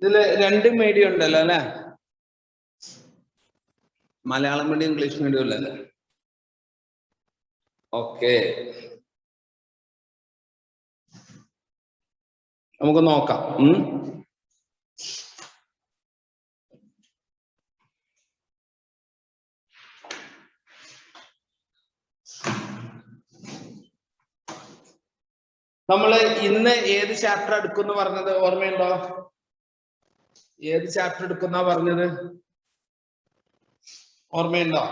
ഇതില് രണ്ട് മീഡിയം ഉണ്ടല്ലോ അല്ലെ? മലയാളം മീഡിയം ഇംഗ്ലീഷ് മീഡിയം അല്ലല്ലേ? ഓക്കെ, നമുക്ക് നോക്കാം. നമ്മള് ഇന്ന് ഏത് ചാപ്റ്റർ എടുക്കുന്നു പറഞ്ഞത് ഓർമ്മയുണ്ടോ? ഏത് ചാപ്റ്റർ എടുക്കുന്ന പറഞ്ഞത് ഓർമ്മയുണ്ടോ?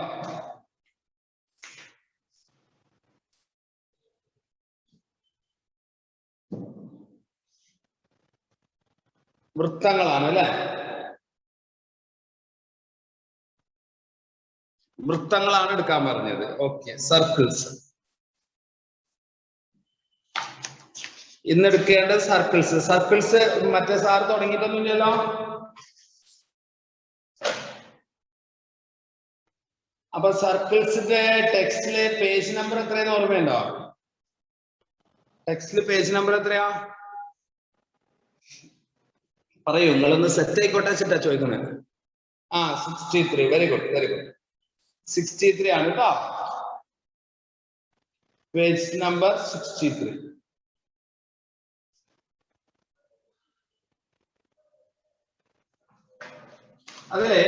വൃത്തങ്ങളാണ് അല്ലെ? വൃത്തങ്ങളാണ് എടുക്കാൻ പറഞ്ഞത്. Okay, circles. ഇന്ന് എടുക്കേണ്ടത് സർക്കിൾസ്. സർക്കിൾസ് മറ്റേ സാർ തുടങ്ങിയിട്ടൊന്നുമില്ലല്ലോ. അപ്പൊ സർക്കിൾസിന്റെ ടെക്സ്റ്റിലെ പേജ് നമ്പർ എത്രയെന്ന് ഓർമ്മയുണ്ടോ? ടെക്സ്റ്റില് പേജ് നമ്പർ എത്രയാ പറയൂ. നിങ്ങളൊന്ന് സെറ്റ് ആയിക്കോട്ടെ വെച്ചിട്ടാ ചോദിക്കുന്നത്. 63. Very good, very good. 63 ആണ് കേട്ടോ. Page number 63. അതിലെ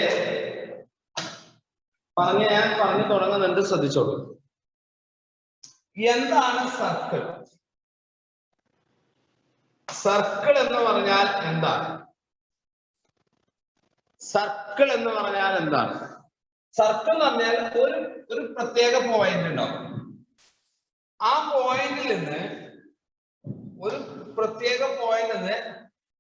ഞാൻ പറഞ്ഞു തുടങ്ങുന്നുണ്ട്, ശ്രദ്ധിച്ചോളൂ. എന്താണ് സർക്കിൾ? സർക്കിൾ എന്ന് പറഞ്ഞാൽ എന്താണ്? സർക്കിൾ എന്ന് പറഞ്ഞാൽ എന്താണ്? സർക്കിൾ എന്ന് പറഞ്ഞാൽ ഒരു പ്രത്യേക പോയിന്റ് ഉണ്ടാവും. ആ പോയിന്റിൽ നിന്ന് ഒരു പ്രത്യേക പോയിന്റിൽ നിന്ന്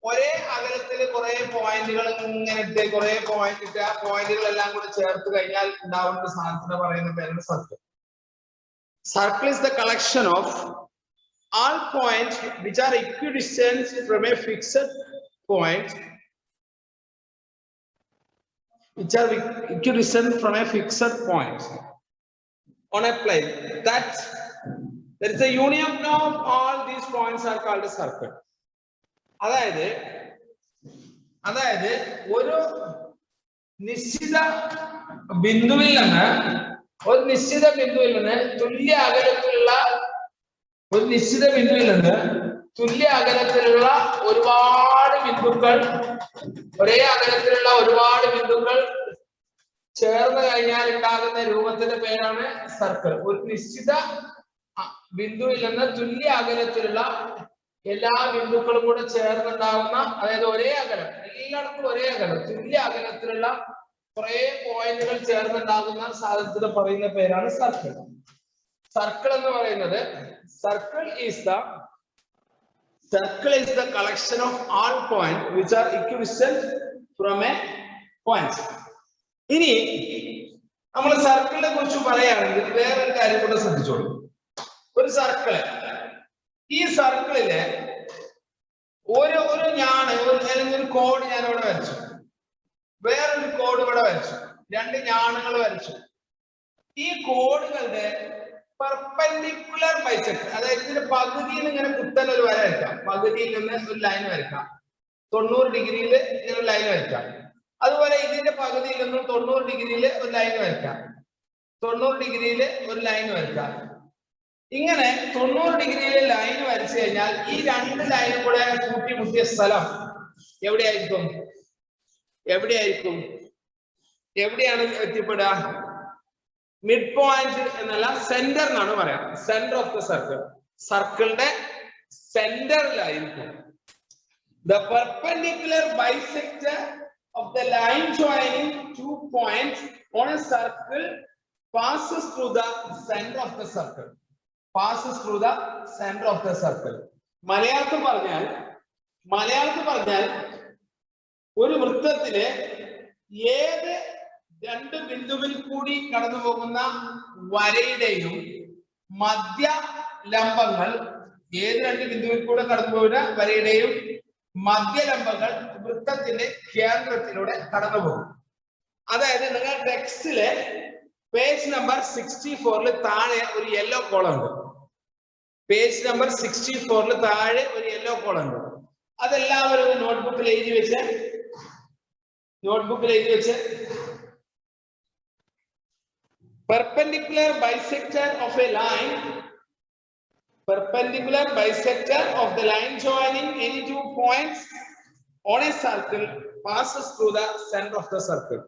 ഒരേ അകലത്തിൽ കുറെ പോയിന്റുകൾ ഇങ്ങനെ ഇട്ട് കുറെ പോയിന്റ് ഇട്ട് ആ പോയിന്റുകളെല്ലാം കൂടി ചേർത്ത് കഴിഞ്ഞാൽ ഉണ്ടാവുന്ന സാധനത്തിന് പറയുന്ന പേരാണ് circle. Circle is the collection of all points which are equidistant from a fixed point, on a plane. That there is a union of all these points are called a circle. അതായത് ഒരു നിശ്ചിത ബിന്ദുവിൽ നിന്ന് തുല്യ അകലത്തിലുള്ള ഒരുപാട് ബിന്ദുക്കൾ, ഒരേ അകലത്തിലുള്ള ഒരുപാട് ബിന്ദുക്കൾ ചേർന്ന് കഴിഞ്ഞാൽ ഉണ്ടാകുന്ന രൂപത്തിന്റെ പേരാണ് സർക്കിൾ. ഒരു നിശ്ചിത ബിന്ദുവിൽ നിന്ന് തുല്യ അകലത്തിലുള്ള എല്ലാ ബിന്ദുക്കളും കൂടെ ചേർന്നുണ്ടാകുന്ന, അതായത് ഒരേ അകലം, എല്ലായിടത്തും ഒരേ അകലം, തുല്യ അകലത്തിലുള്ള കുറെ പോയിന്റുകൾ ചേർന്നുണ്ടാകുന്ന സാധനത്തിന് പറയുന്ന പേരാണ് സർക്കിൾ. സർക്കിൾ എന്ന് പറയുന്നത് circle is the collection of all point which are equidistant from a point. ഇനി നമ്മൾ സർക്കിളിനെ കുറിച്ച് പറയുകയാണെങ്കിൽ വേറൊരു കാര്യം കൂടെ ശ്രദ്ധിച്ചോളൂ. ഒരു സർക്കിള്, ഈ സർക്കിളില് ഒരു ഒരു കോഡ് ഞാൻ ഇവിടെ വരച്ചു, വേറൊരു കോഡ് ഇവിടെ വരച്ചു, രണ്ട് ഞാണുകൾ വരച്ചു. ഈ കോഡുകളുടെ പെർപെൻഡിക്കുലർ ബൈസെക്ട്, അതായത് ഇതിന്റെ പകുതിയിൽ ഇങ്ങനെ കുത്തൽ ഒരു വര വരയ്ക്കാം, പകുതിയിൽ നിന്ന് ഒരു ലൈൻ വരയ്ക്കാം, 90 ഡിഗ്രിയിൽ ഇങ്ങനെ ഒരു ലൈൻ വരയ്ക്കാം. അതുപോലെ ഇതിന്റെ പകുതിയിൽ നിന്നും 90 ഡിഗ്രിയിൽ ഒരു ലൈൻ വരയ്ക്കാം, 90 ഡിഗ്രിയിൽ ഒരു ലൈൻ വരയ്ക്കാം. ഇങ്ങനെ 90 ഡിഗ്രിയിൽ ലൈൻ വരച്ചു കഴിഞ്ഞാൽ ഈ രണ്ട് ലൈനും കൂടെ കൂട്ടിമുട്ടിയ സ്ഥലം എവിടെയായിരിക്കും? എവിടെയാണ് എത്തിപ്പെടുക? മിഡ് പോയിന്റ് എന്നല്ല, സെന്റർ എന്നാണ് പറയാം. സെന്റർ ഓഫ് ദ സർക്കിൾ, സർക്കിളിന്റെ സെന്ററിലായിരിക്കും. The perpendicular bisector of the line joining 2 points on a circle passes through the center of the circle. മലയാളത്തിൽ പറഞ്ഞാൽ ഒരു വൃത്തത്തിലെ ഏത് രണ്ട് ബിന്ദുവിൽ കൂടി കടന്നു പോകുന്ന വരയുടെയും മധ്യ ലംബങ്ങൾ, ഏത് രണ്ട് ബിന്ദുവിൽ കൂടെ കടന്നു പോകുന്ന വരയുടെയും മധ്യലംബങ്ങൾ വൃത്തത്തിന്റെ കേന്ദ്രത്തിലൂടെ കടന്നു പോകും. അതായത് നിങ്ങൾ ടെക്സ്റ്റിലെ പേജ് നമ്പർ 64 താഴെ ഒരു യെല്ലോ കോളം ഉണ്ട്. പേജ് നമ്പർ 64 താഴെ ഒരു യെല്ലോ കോളം ഉണ്ട്. അതെല്ലാവരും നോട്ട്ബുക്കിൽ എഴുതി വെച്ച് നോട്ട്ബുക്കിൽ എഴുതി വെച്ച് perpendicular bisector of a line, perpendicular bisector of the line joining any two points on a circle passes through the center of the circle.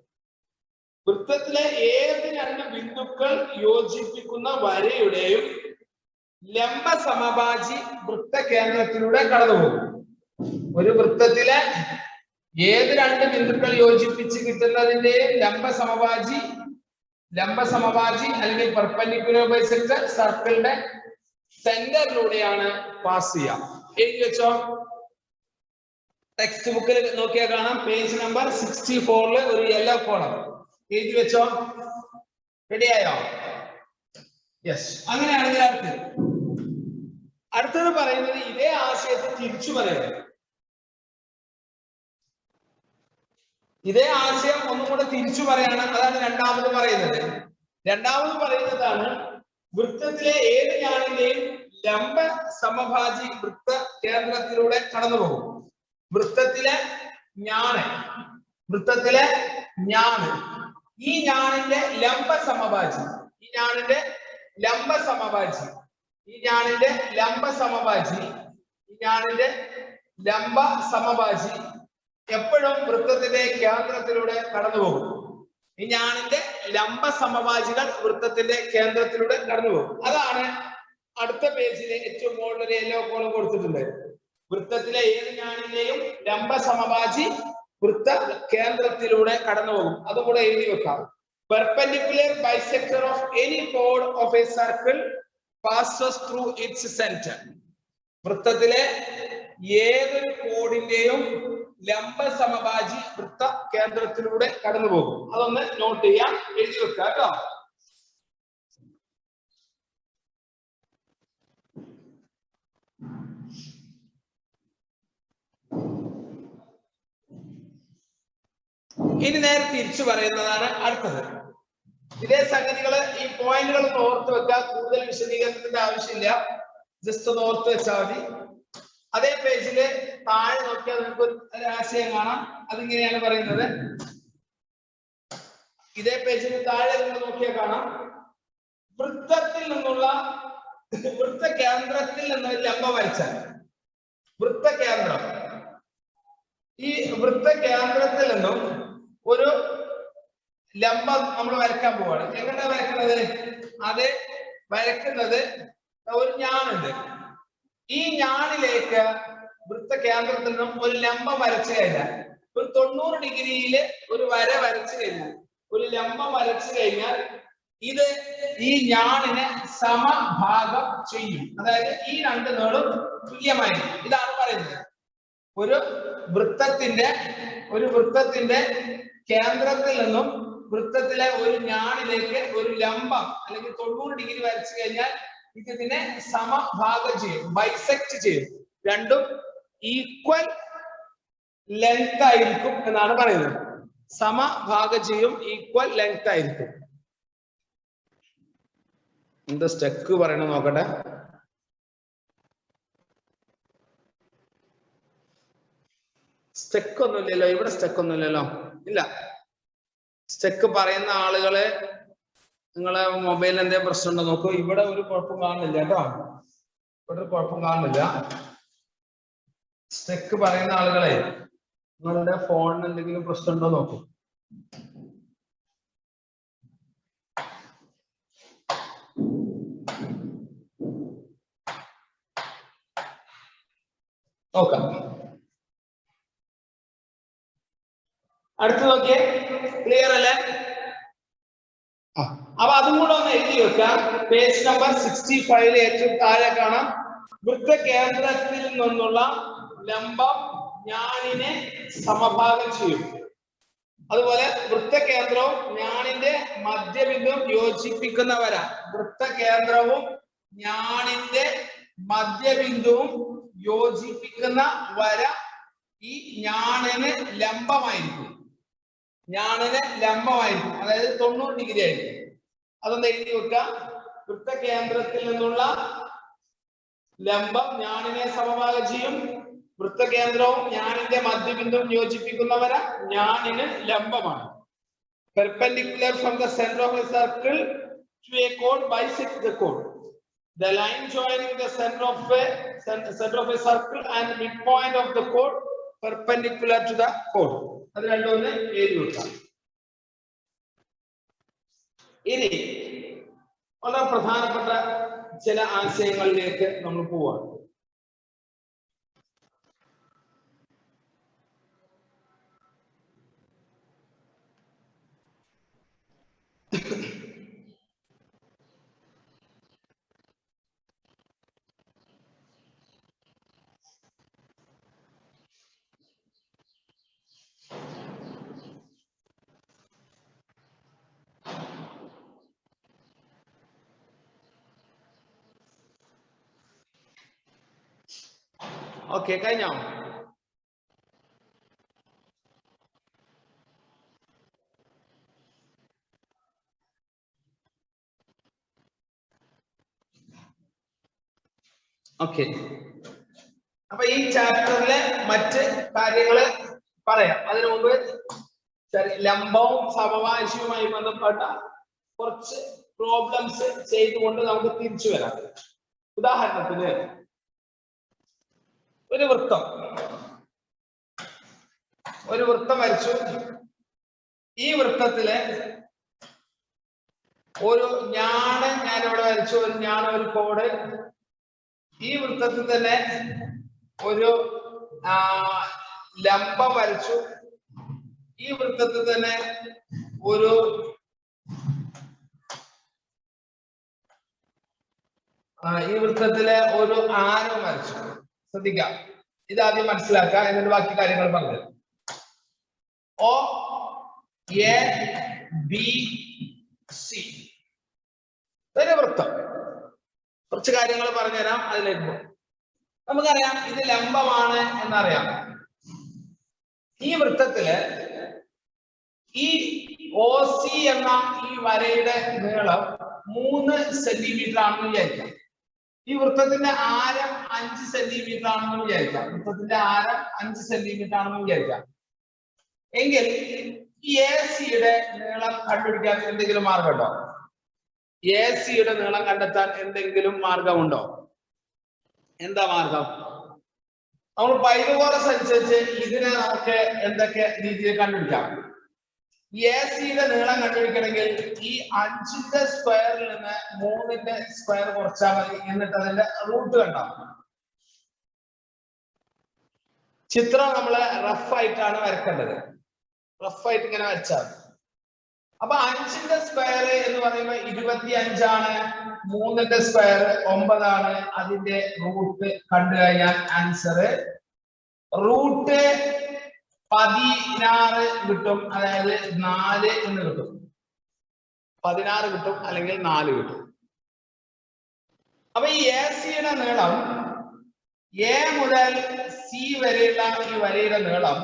വൃത്തത്തിലെ ഏത് രണ്ട് ബിന്ദുക്കൾ യോജിപ്പിക്കുന്ന വരയുടെയും ലംബ സമഭാജി വൃത്തകേന്ദ്രത്തിലൂടെ കടന്നുപോകും. ഒരു വൃത്തത്തിലെ ഏത് രണ്ട് ബിന്ദുക്കൾ യോജിപ്പിച്ച് കിട്ടുന്നതിന്റെയും ലംബ സമഭാജി അല്ലെങ്കിൽ പെർപെൻഡിക്കുലർ ബൈസെക്ടർ സർക്കിളിന്റെ സെന്ററിലൂടെയാണ് പാസ് ചെയ്യുക. എഴുതി വെച്ചോ. ടെക്സ്റ്റ് ബുക്കിൽ നോക്കിയാൽ കാണാം, പേജ് നമ്പർ 64 ഒരു യെല്ലോ കോളം എഴുതി വെച്ചോ. റെഡിയായോ? യെസ്. അങ്ങനെയാണെങ്കിൽ അടുത്തത് പറയുന്നത് ഇതേ ആശയത്തെ തിരിച്ചു പറയുന്നത്. ഇതേ ആശയം ഒന്നും കൂടെ തിരിച്ചു പറയാണ്. അതാണ് രണ്ടാമത് പറയുന്നത്. രണ്ടാമത് പറയുന്നതാണ് വൃത്തത്തിലെ ഏത് ഞാണിന്റെയും ലംബ സമഭാജി വൃത്ത കേന്ദ്രത്തിലൂടെ കടന്നു പോകും. വൃത്തത്തിലെ ഞാണ് ഈ ഞാണിന്റെ ലംബ സമഭാജി എപ്പോഴും വൃത്തത്തിന്റെ കേന്ദ്രത്തിലൂടെ കടന്നു പോകും. ഈ ഞാണിന്റെ ലംബ സമഭാജികൾ വൃത്തത്തിന്റെ കേന്ദ്രത്തിലൂടെ കടന്നു പോകും. അതാണ് അടുത്ത പേജിലെ ഏറ്റവും മുകളിൽ ഒരു യെല്ലോ കോളം കൊടുത്തിട്ടുണ്ട്. വൃത്തത്തിലെ ഏത് ഞാണിന്റെയും ലംബ സമഭാജി വൃത്ത കേന്ദ്രത്തിലൂടെ കടന്നു പോകും. അതും കൂടെ എഴുതി വെക്കാം. Perpendicular bisector of any chord of a circle passes through its center. വൃത്തത്തിലെ ഏതൊരു കോഡിന്റെയും ലംബ സമഭാജി വൃത്ത കേന്ദ്രത്തിലൂടെ കടന്നു പോകും. അതൊന്ന് നോട്ട് ചെയ്യാം, എഴുതി വെക്കുക കേട്ടോ. ഇനി നേരെ തിരിച്ചു പറയുന്നതാണ് അടുത്തത്. ഇതേ സംഗതികള് ഈ പോയിന്റുകൾ ഒന്ന് ഓർത്ത് വെക്കുക. കൂടുതൽ വിശദീകരണത്തിന്റെ ആവശ്യമില്ല, ജസ്റ്റ് ഒന്ന് ഓർത്ത് വെച്ചാൽ മതി. അതേ പേജില് താഴെ നോക്കിയാൽ നിങ്ങൾക്ക് ഒരു ആശയം കാണാം. അതിങ്ങനെയാണ് പറയുന്നത്. ഇതേ പേജിന് താഴെ നിങ്ങൾ നോക്കിയാൽ കാണാം, വൃത്ത കേന്ദ്രത്തിൽ നിന്ന് ലംബം വരച്ചാൽ ഈ വൃത്ത കേന്ദ്രത്തിൽ നിന്നും ഒരു ലംബം നമ്മൾ വരയ്ക്കാൻ പോവാണ്. എങ്ങനെ വരയ്ക്കുന്നത്? അത് വരയ്ക്കുന്നത് ഒരു ഞാനുണ്ട്. ഈ ഞാണിലേക്ക് വൃത്ത കേന്ദ്രത്തിൽ നിന്നും ഒരു ലംബം വരച്ചു കഴിഞ്ഞാൽ, ഒരു 90 ഡിഗ്രിയില് ഒരു വര വരച്ചു കഴിഞ്ഞാൽ, ഒരു ലംബം വരച്ചു കഴിഞ്ഞാൽ ഇത് ഈ ഞാണിനെ സമഭാഗം ചെയ്യും. അതായത് ഈ രണ്ട് നീളും തുല്യമായിരിക്കും. ഇതാണ് പറയുന്നത്. ഒരു വൃത്തത്തിന്റെ കേന്ദ്രത്തിൽ നിന്നും വൃത്തത്തിലെ ഒരു ഞാണിലേക്ക് ഒരു ലംബം അല്ലെങ്കിൽ 90 ഡിഗ്രി വരച്ചു കഴിഞ്ഞാൽ ഇതിനെ സമഭാഗം ചെയ്യും, ബൈസെക്ട് ചെയ്യും. രണ്ടും ഈക്വൽ ലെങ്ത് ആയിരിക്കും എന്നാണ് പറയുന്നത്. സമഭാഗം ചെയ്യും, ഈക്വൽ ലെങ്ത് ആയിരിക്കും. എന്താ സ്റ്റെക്ക് പറയണം നോക്കട്ടെ. സ്റ്റെക്ക് ഒന്നുമില്ലല്ലോ ഇവിടെ, സ്റ്റെക്ക് ഒന്നുമില്ലല്ലോ. ഇല്ല, സ്റ്റെക്ക് പറയുന്ന ആളുകളെ നിങ്ങളെ മൊബൈലിൽ എന്തെങ്കിലും പ്രശ്നം ഉണ്ടോ നോക്കൂ. ഇവിടെ ഒരു കുഴപ്പം കാണുന്നില്ല കേട്ടോ, ഇവിടെ ഒരു കുഴപ്പം കാണുന്നില്ല. സ്റ്റെക്ക് പറയുന്ന ആളുകളെ നിങ്ങളുടെ ഫോണിന് എന്തെങ്കിലും പ്രശ്നം ഉണ്ടോ നോക്കൂ. നോക്കാം. അടുത്ത് നോക്കിയേ, ക്ലിയർ അല്ലേ? അപ്പൊ അതും കൂടെ ഒന്ന് എഴുതി വെക്കാം. പേജ് നമ്പർ 65 ഏറ്റവും താഴെ കാണാം, വൃത്ത കേന്ദ്രത്തിൽ നിന്നുള്ള ലംബം ഞാണിനെ സമഭാഗം ചെയ്യും. അതുപോലെ വൃത്തകേന്ദ്രവും ഞാണിന്റെ മധ്യബിന്ദുവും യോജിപ്പിക്കുന്ന വര, വൃത്തകേന്ദ്രവും ഞാണിന്റെ മധ്യബിന്ദുവും യോജിപ്പിക്കുന്ന വര ഈ ഞാണിന് ലംബമായിരിക്കും. അതായത് 90 ഡിഗ്രി ആയിരിക്കും. അതൊന്ന് എഴുതി വെക്കുക. വൃത്തകേന്ദ്രത്തിൽ നിന്നുള്ള ലംബം ഞാണിനെ സമഭാഗം ചെയ്യും. വൃത്തകേന്ദ്രവും ഞാനിന്റെ മധ്യബിന്ദുവും യോജിപ്പിക്കുന്ന വര ഞാനിന് ലംബമാണ്. Perpendicular from the center of a circle to a chord bisects the chord. The line joining the center of a circle and midpoint of the chord perpendicular to the chord. അത് രണ്ടുമൊന്ന് എഴുതി വെക്കാം. ഇനി വളരെ പ്രധാനപ്പെട്ട ചില ആശയങ്ങളിലേക്ക് നമ്മൾ പോവാം. ഓക്കെ, കഴിഞ്ഞോ? ഓക്കെ, അപ്പൊ ഈ ചാപ്റ്ററിലെ മറ്റ് കാര്യങ്ങൾ പറയാം. അതിനു മുമ്പ് ലംബവും സമവാശിയുമായി ബന്ധപ്പെട്ട കുറച്ച് പ്രോബ്ലംസ് ചെയ്തുകൊണ്ട് നമുക്ക് തിരിച്ചു വരാം. ഉദാഹരണത്തിന് ഒരു വൃത്തം വരച്ചു. ഈ വൃത്തത്തിലെ ഒരു ഞാണ് ഞാനിവിടെ വരച്ചു. ഒരു ഞാണ്, ഒരു കോഡ്. ഈ വൃത്തത്തിൽ തന്നെ ഒരു ലംബം വരച്ചു. ഈ വൃത്തത്തിൽ തന്നെ ഒരു ആരം വരച്ചു. ശ്രദ്ധിക്കാം, ഇതാദ്യം മനസ്സിലാക്കുക, എന്നിട്ട് ബാക്കി കാര്യങ്ങൾ പറഞ്ഞു. O A B C ഒരു വൃത്തം. കുറച്ച് കാര്യങ്ങൾ പറഞ്ഞുതരാം, അതിലേക്ക് പോകും. നമുക്കറിയാം ഇത് ലംബമാണ് എന്നറിയാം. ഈ വൃത്തത്തില് ഈ OC എന്ന ഈ വരയുടെ നീളം 3 സെന്റിമീറ്റർ ആണെന്ന് വിചാരിക്കാം. ഈ വൃത്തത്തിന്റെ ആരം 5 സെന്റിമീറ്റർ ആണെന്ന് വിചാരിക്കാം. വൃത്തത്തിന്റെ ആരം 5 സെന്റിമീറ്റർ ആണെന്ന് വിചാരിക്കാം. എങ്കിൽ ഈ AC-യുടെ നീളം കണ്ടുപിടിക്കാൻ എന്തെങ്കിലും മാർഗമുണ്ടോ? AC-യുടെ നീളം കണ്ടെത്താൻ എന്തെങ്കിലും മാർഗമുണ്ടോ? എന്താ മാർഗം? നമ്മൾ പൈതഗോറസ് അനുസരിച്ച് ഇതിനെ നമുക്ക് എന്തൊക്കെ രീതിയിൽ കണ്ടുപിടിക്കാം? AC-യുടെ നീളം കണ്ടുപിടിക്കണമെങ്കിൽ ഈ 5ന്റെ സ്ക്വയറിൽ നിന്ന് 3ന്റെ സ്ക്വയർ കുറച്ചാൽ മതി. എന്നിട്ട് അതിന്റെ റൂട്ട് കണ്ടാൽ മതി. ചിത്രം നമ്മള് റഫായിട്ടാണ് വരക്കേണ്ടത്. റഫായിട്ട് ഇങ്ങനെ വരച്ചാൽ മതി. അപ്പൊ 5ന്റെ സ്ക്വയർ എന്ന് പറയുമ്പോൾ 25 ആണ്. 3ന്റെ സ്ക്വയർ 9 ആണ്. അതിന്റെ റൂട്ട് കണ്ടു കഴിഞ്ഞാൽ ആൻസർ റൂട്ട് 16 കിട്ടും. അതായത് 4 എന്ന് കിട്ടും. 16 കിട്ടും, അല്ലെങ്കിൽ 4 കിട്ടും. അപ്പൊ ഈ AC-യുടെ നീളം A മുതൽ C വരെയുള്ള ഈ വരയുടെ നീളം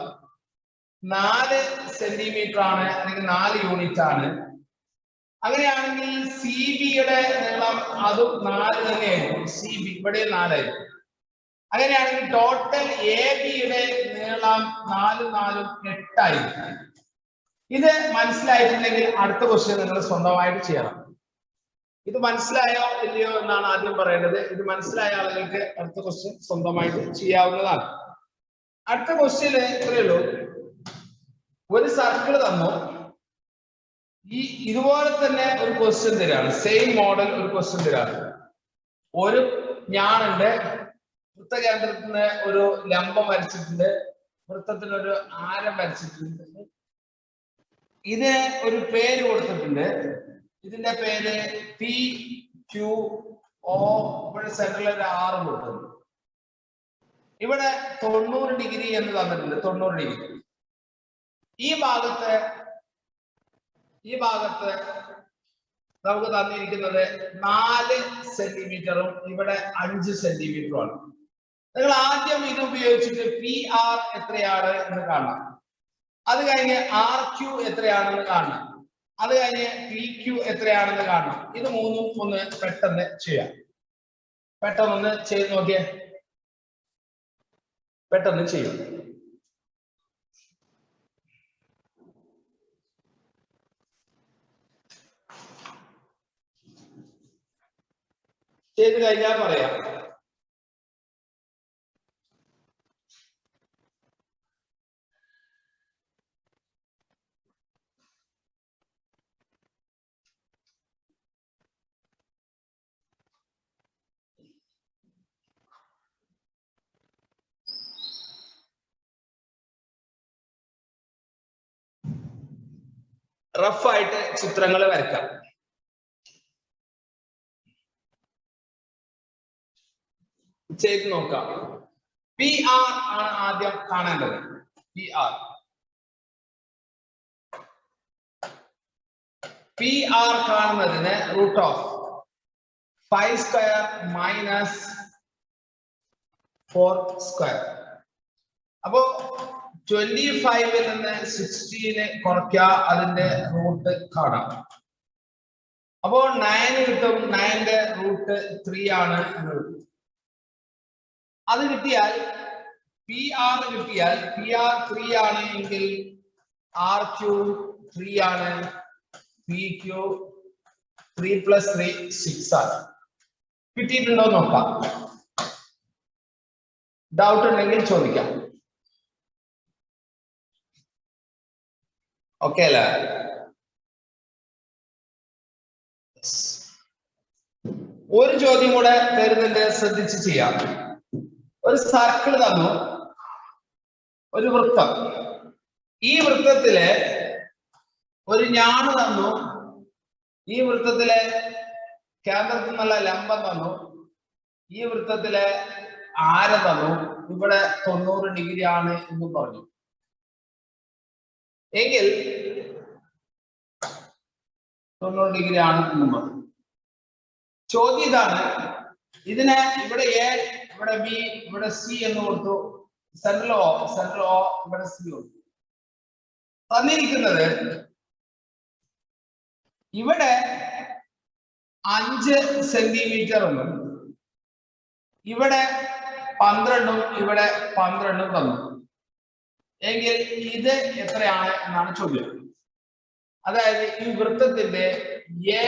4 സെന്റിമീറ്റർ ആണ്, അല്ലെങ്കിൽ 4 യൂണിറ്റ് ആണ്. അങ്ങനെയാണെങ്കിൽ CB-യുടെ നീളം അതും 4 തന്നെയായിരിക്കും. CB ഇവിടെ 4 ആയിരിക്കും. അങ്ങനെയാണെങ്കിൽ ടോട്ടൽ AB-യുടെ നീളം 4 4 8 ആയിരിക്കും. ഇത് മനസ്സിലായിട്ടുണ്ടെങ്കിൽ അടുത്ത ക്വസ്റ്റ്യൻ നിങ്ങൾ സ്വന്തമായിട്ട് ചെയ്യണം. ഇത് മനസ്സിലായോ ഇല്ലയോ എന്നാണ് ആദ്യം പറയേണ്ടത്. ഇത് മനസ്സിലായ ആളുകൾക്ക് അടുത്ത ക്വസ്റ്റ്യൻ സ്വന്തമായിട്ട് ചെയ്യാവുന്നതാണ്. അടുത്ത ക്വസ്റ്റ്യൻ ഇത്രയേ ഉള്ളൂ. ഒരു സർക്കിൾ തന്നു. ഇതുപോലെ തന്നെ ഒരു ക്വസ്റ്റ്യൻ തരാണ്. സെയിം മോഡൽ ഒരു ക്വസ്റ്റ്യൻ തരാണ്. ഒരു ഞാനുണ്ട്. വൃത്തകേന്ദ്രത്തിന് ഒരു ലംബം വരച്ചിട്ടുണ്ട്. വൃത്തത്തിന് ഒരു ആരം വരച്ചിട്ടുണ്ട്. ഇത് ഒരു പേര് കൊടുത്തിട്ടുണ്ട്. ഇതിന്റെ പേര് PQO. ഇവിടെ സെന്ററിൽ ഒരു R കൊടുത്തിട്ടുണ്ട്. ഇവിടെ 90 ഡിഗ്രി എന്ന് തന്നിട്ടുണ്ട്. 90 ഡിഗ്രി. ഈ ഭാഗത്ത് നമുക്ക് തന്നിരിക്കുന്നത് 4 സെന്റിമീറ്ററും ഇവിടെ 5 സെന്റിമീറ്ററുമാണ്. നിങ്ങൾ ആദ്യം ഇത് ഉപയോഗിച്ചിട്ട് PR എത്രയാണ് എന്ന് കാണണം. അത് കഴിഞ്ഞ് RQ എത്രയാണെന്ന് കാണണം. അത് കഴിഞ്ഞ് PQ എത്രയാണെന്ന് കാണണം. ഇത് മൂന്നും ഒന്ന് പെട്ടെന്ന് ചെയ്യാം. പെട്ടെന്നൊന്ന് ചെയ്ത് നോക്കിയേ. പെട്ടെന്ന് ചെയ്യും. ചെയ്ത് കഴിഞ്ഞാൽ പറയാം. റഫായിട്ട് ചിത്രങ്ങൾ വരയ്ക്കാം. ചെയ്ത് നോക്കാം. പി ആർ ആണ് ആദ്യം കാണേണ്ടത്. പി ആർ കാണുന്നതിന് root of 5 square minus 4 square. അപ്പോ 25 നിന്ന് 16 കുറയ്ക്കുക, അതിന്റെ റൂട്ട് കാണാം. അപ്പോ 9 കിട്ടും. 9ന്റെ റൂട്ട് 3 ആണ് എന്ന് കിട്ടും. അത് കിട്ടിയാൽ പി ആർ കിട്ടിയാൽ പി ആർ 3 ആണ് എങ്കിൽ ആർ ക്യൂ 3 ആണ്, പി ക്യൂ 3 + 3 6 ആണ്. കിട്ടിയിട്ടുണ്ടോ നോക്കാം. ഡൗട്ട് ഉണ്ടെങ്കിൽ ചോദിക്കാം. ഓക്കെ അല്ലേ? ഒരു ചോദ്യം കൂടെ തരുന്നുണ്ട്, ശ്രദ്ധിച്ച് ചെയ്യാം. ഒരു സർക്കിൾ തന്നു, ഒരു വൃത്തം. ഈ വൃത്തത്തിലെ ഒരു ഞാണ് തന്നു, ഈ വൃത്തത്തിലെ കേന്ദ്രത്തിൽ നിന്നുള്ള ലംബം തന്നു, ഈ വൃത്തത്തിലെ ആരം തന്നു. ഇവിടെ 90 ഡിഗ്രി ആണ് എന്ന് പറഞ്ഞു എങ്കിൽ 90 ഡിഗ്രി ആണ് എന്ന് പറഞ്ഞു. ചോദ്യം ഇതാണ്, ഇതിനെ ഇവിടെ എ, ഇവിടെ ബി, ഇവിടെ സി എന്ന് കൊടുത്തു. സെൻട്രൽ ഓ, ഇവിടെ സി കൊടുത്തു. തന്നിരിക്കുന്നത് ഇവിടെ 5 സെന്റിമീറ്റർ എന്നും ഇവിടെ 12ഉം ഇവിടെ 12ഉം തന്നു എങ്കിൽ ഇത് എത്രയാണ് എന്നാണ് ചോദ്യം. അതായത് ഈ വൃത്തത്തിന്റെ എ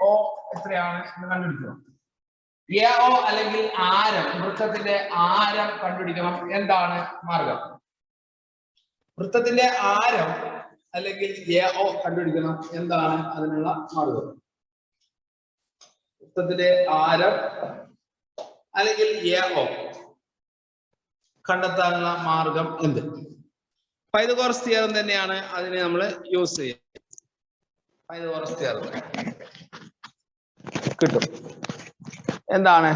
ഓ എത്രയാണ് എന്ന് കണ്ടുപിടിക്കണം. എ ഓ അല്ലെങ്കിൽ ആരം, വൃത്തത്തിന്റെ ആരം കണ്ടുപിടിക്കണം. എന്താണ് മാർഗം? വൃത്തത്തിന്റെ ആരം അല്ലെങ്കിൽ എ ഓ കണ്ടുപിടിക്കണം. എന്താണ് അതിനുള്ള മാർഗം? വൃത്തത്തിന്റെ ആരം അല്ലെങ്കിൽ എ ഓ കണ്ടെത്താനുള്ള മാർഗം എന്ത്? പൈതഗോറസ് തിയറം തന്നെയാണ് അതിനെ നമ്മൾ യൂസ് ചെയ്യുക. പൈതഗോറസ് തിയറം കിട്ടും. എന്താണ്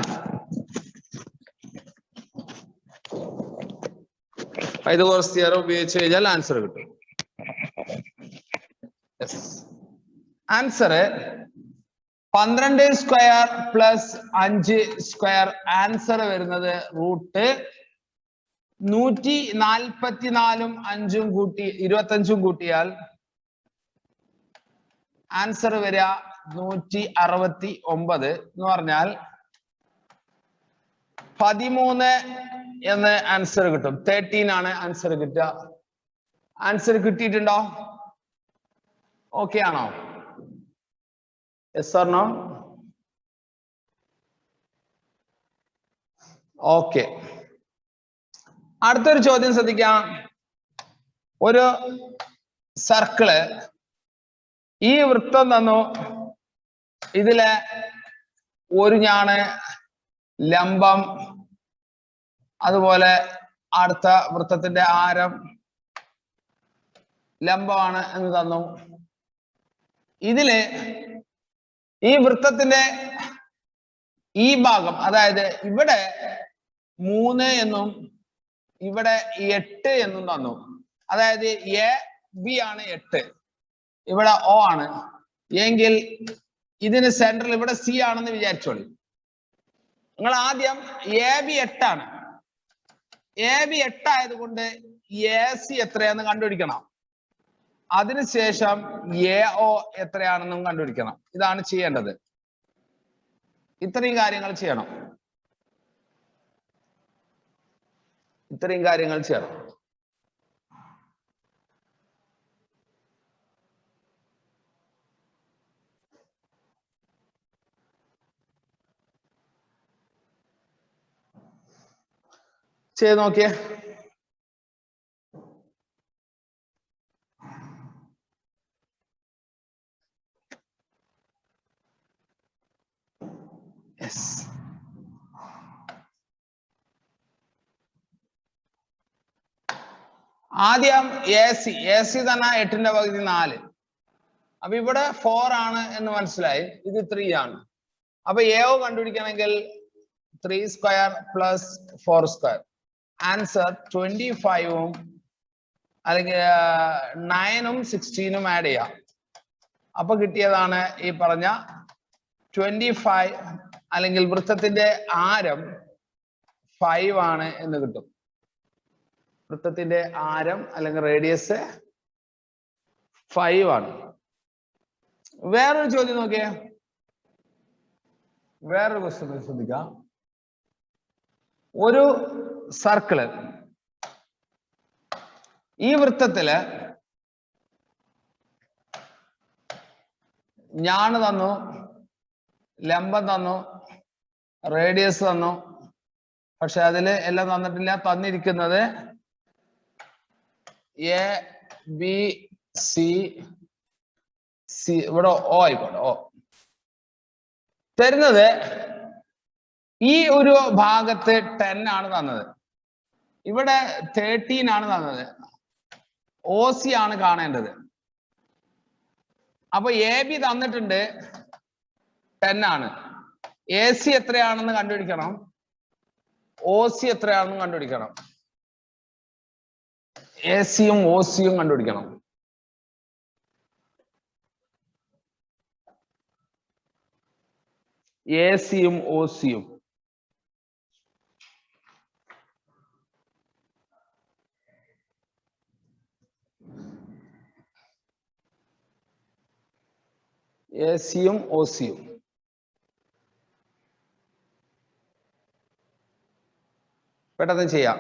പൈതഗോറസ് തിയറം ഉപയോഗിച്ച് കഴിഞ്ഞാൽ ആൻസർ കിട്ടും. Answer 12 square plus 5 square. Answer വരുന്നത് റൂട്ട് 144ഉം 5ഉം കൂട്ടി 25ഉം കൂട്ടിയാൽ ആൻസർ വരിക 169 എന്ന് പറഞ്ഞാൽ 13 എന്ന് ആൻസർ കിട്ടും. 13 ആണ് ആൻസർ കിട്ടുക. ആൻസർ കിട്ടിയിട്ടുണ്ടോ? ഓക്കെ ആണോ? Yes or no? ഓക്കെ. അടുത്തൊരു ചോദ്യം ശ്രദ്ധിക്കാം. ഒരു സർക്കിള്, ഈ വൃത്തം തന്നു, ഇതിലെ ഒരു ഞാണ് ലംബം, അതുപോലെ അടുത്ത വൃത്തത്തിന്റെ ആരം ലംബമാണ് എന്ന് തന്നു. ഇതില് ഈ വൃത്തത്തിന്റെ ഈ ഭാഗം, അതായത് ഇവിടെ 3 എന്നും ഇവിടെ 8 എന്നും തന്നു. അതായത് എ ബി ആണ് 8, ഇവിടെ ഓ ആണ് എങ്കിൽ ഇതിന് സെൻട്രൽ ഇവിടെ സി ആണെന്ന് വിചാരിച്ചോളൂ. നിങ്ങൾ ആദ്യം എ ബി 8 ആണ്. എ ബി 8 ആയതുകൊണ്ട് എ സി എത്രയാണെന്ന് കണ്ടുപിടിക്കണം. അതിനുശേഷം എ ഒ എത്രയാണെന്നും കണ്ടുപിടിക്കണം. ഇതാണ് ചെയ്യേണ്ടത്. ഇത്രയും കാര്യങ്ങൾ ചെയ്യണം. ഇത്രയും കാര്യങ്ങൾ ചേർത്ത് ചെയ്ത് നോക്കിയേ. ആദ്യം എ സി തന്നെ 8ന്റെ പകുതി 4. അപ്പൊ ഇവിടെ 4 ആണ് എന്ന് മനസ്സിലായി, ഇത് 3 ആണ്. അപ്പൊ AO കണ്ടുപിടിക്കണമെങ്കിൽ 3 സ്ക്വയർ പ്ലസ് 4 സ്ക്വയർ. ആൻസർ 25ഉം അല്ലെങ്കിൽ 9ഉം 16ഉം ആഡ് ചെയ്യാം. അപ്പൊ കിട്ടിയതാണ് ഈ പറഞ്ഞ 25, അല്ലെങ്കിൽ വൃത്തത്തിന്റെ ആരം 5 ആണ് എന്ന് കിട്ടും. വൃത്തത്തിന്റെ ആരം അല്ലെങ്കിൽ റേഡിയസ് 5 ആണ്. വേറൊരു ചോദ്യം നോക്കിയേ, വേറൊരു ക്വസ്റ്റ്യൻ ശ്രദ്ധിക്കാം. ഒരു സർക്കിള്, ഈ വൃത്തത്തില് ഞാണ് തന്നു, ലംബം തന്നു, റേഡിയസ് തന്നു. പക്ഷെ അതില് എല്ലാം തന്നിട്ടില്ല. തന്നിരിക്കുന്നത് എ ബി സി സി, ഇവിടെ ഓ ആയിക്കോട്ടെ, ഓ. തരുന്നത് ഈ ഒരു ഭാഗത്ത് 10 ആണ് തന്നത്, ഇവിടെ 13 ആണ് തന്നത്. OC ആണ് കാണേണ്ടത്. അപ്പൊ AB തന്നിട്ടുണ്ട് 10 ആണ്. AC എത്രയാണെന്ന് കണ്ടുപിടിക്കണം, OC എത്രയാണെന്ന് കണ്ടുപിടിക്കണം. AC-യും OC-യും കണ്ടുപിടിക്കണം. AC-യും OC-യും. AC-യും OC-യും പെട്ടെന്ന് ചെയ്യാം.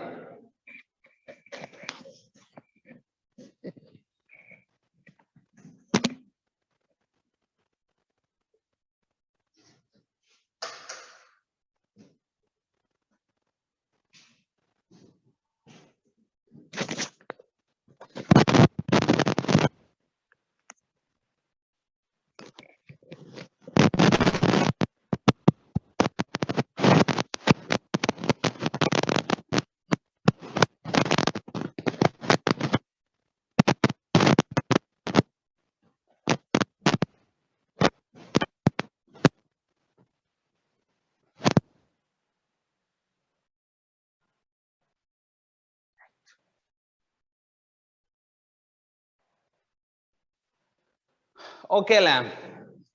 ഓക്കെ അല്ലേ?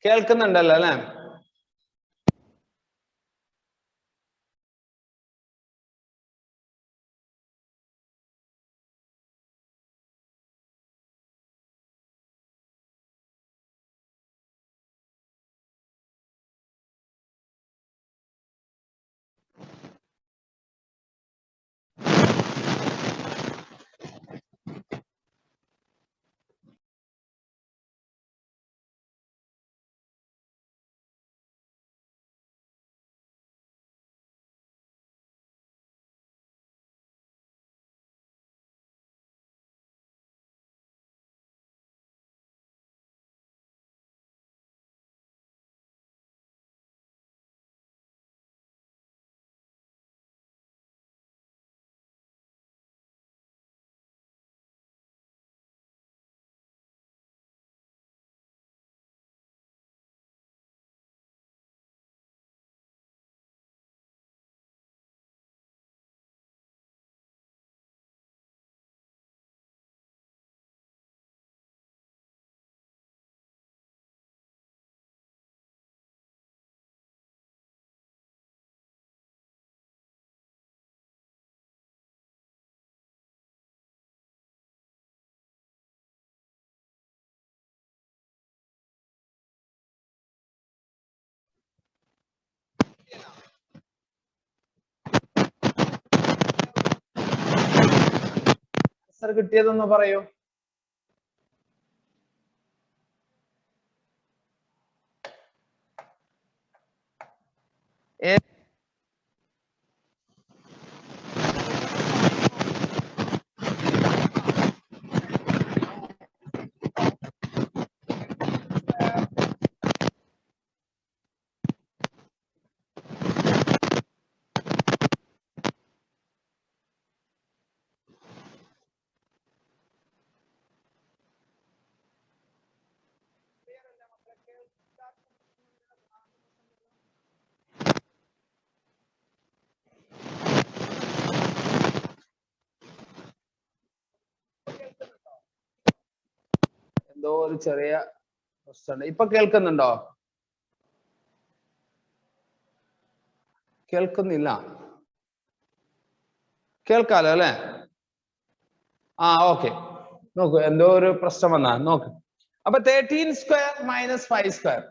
കേൾക്കുന്നുണ്ടല്ലോ അല്ലേ? ആൻസർ കിട്ടിയതെന്ന് പറയൂ. എന്തോ ഒരു ചെറിയ പ്രശ്നമുണ്ട്. ഇപ്പൊ കേൾക്കുന്നുണ്ടോ? കേൾക്കുന്നില്ല. കേൾക്കാലോ അല്ലെ? ആ ഓക്കെ. നോക്കൂ, എന്തോ ഒരു പ്രശ്നം വന്നാ നോക്ക്. അപ്പൊ 13 സ്ക്വയർ മൈനസ് 5 സ്ക്വയർ.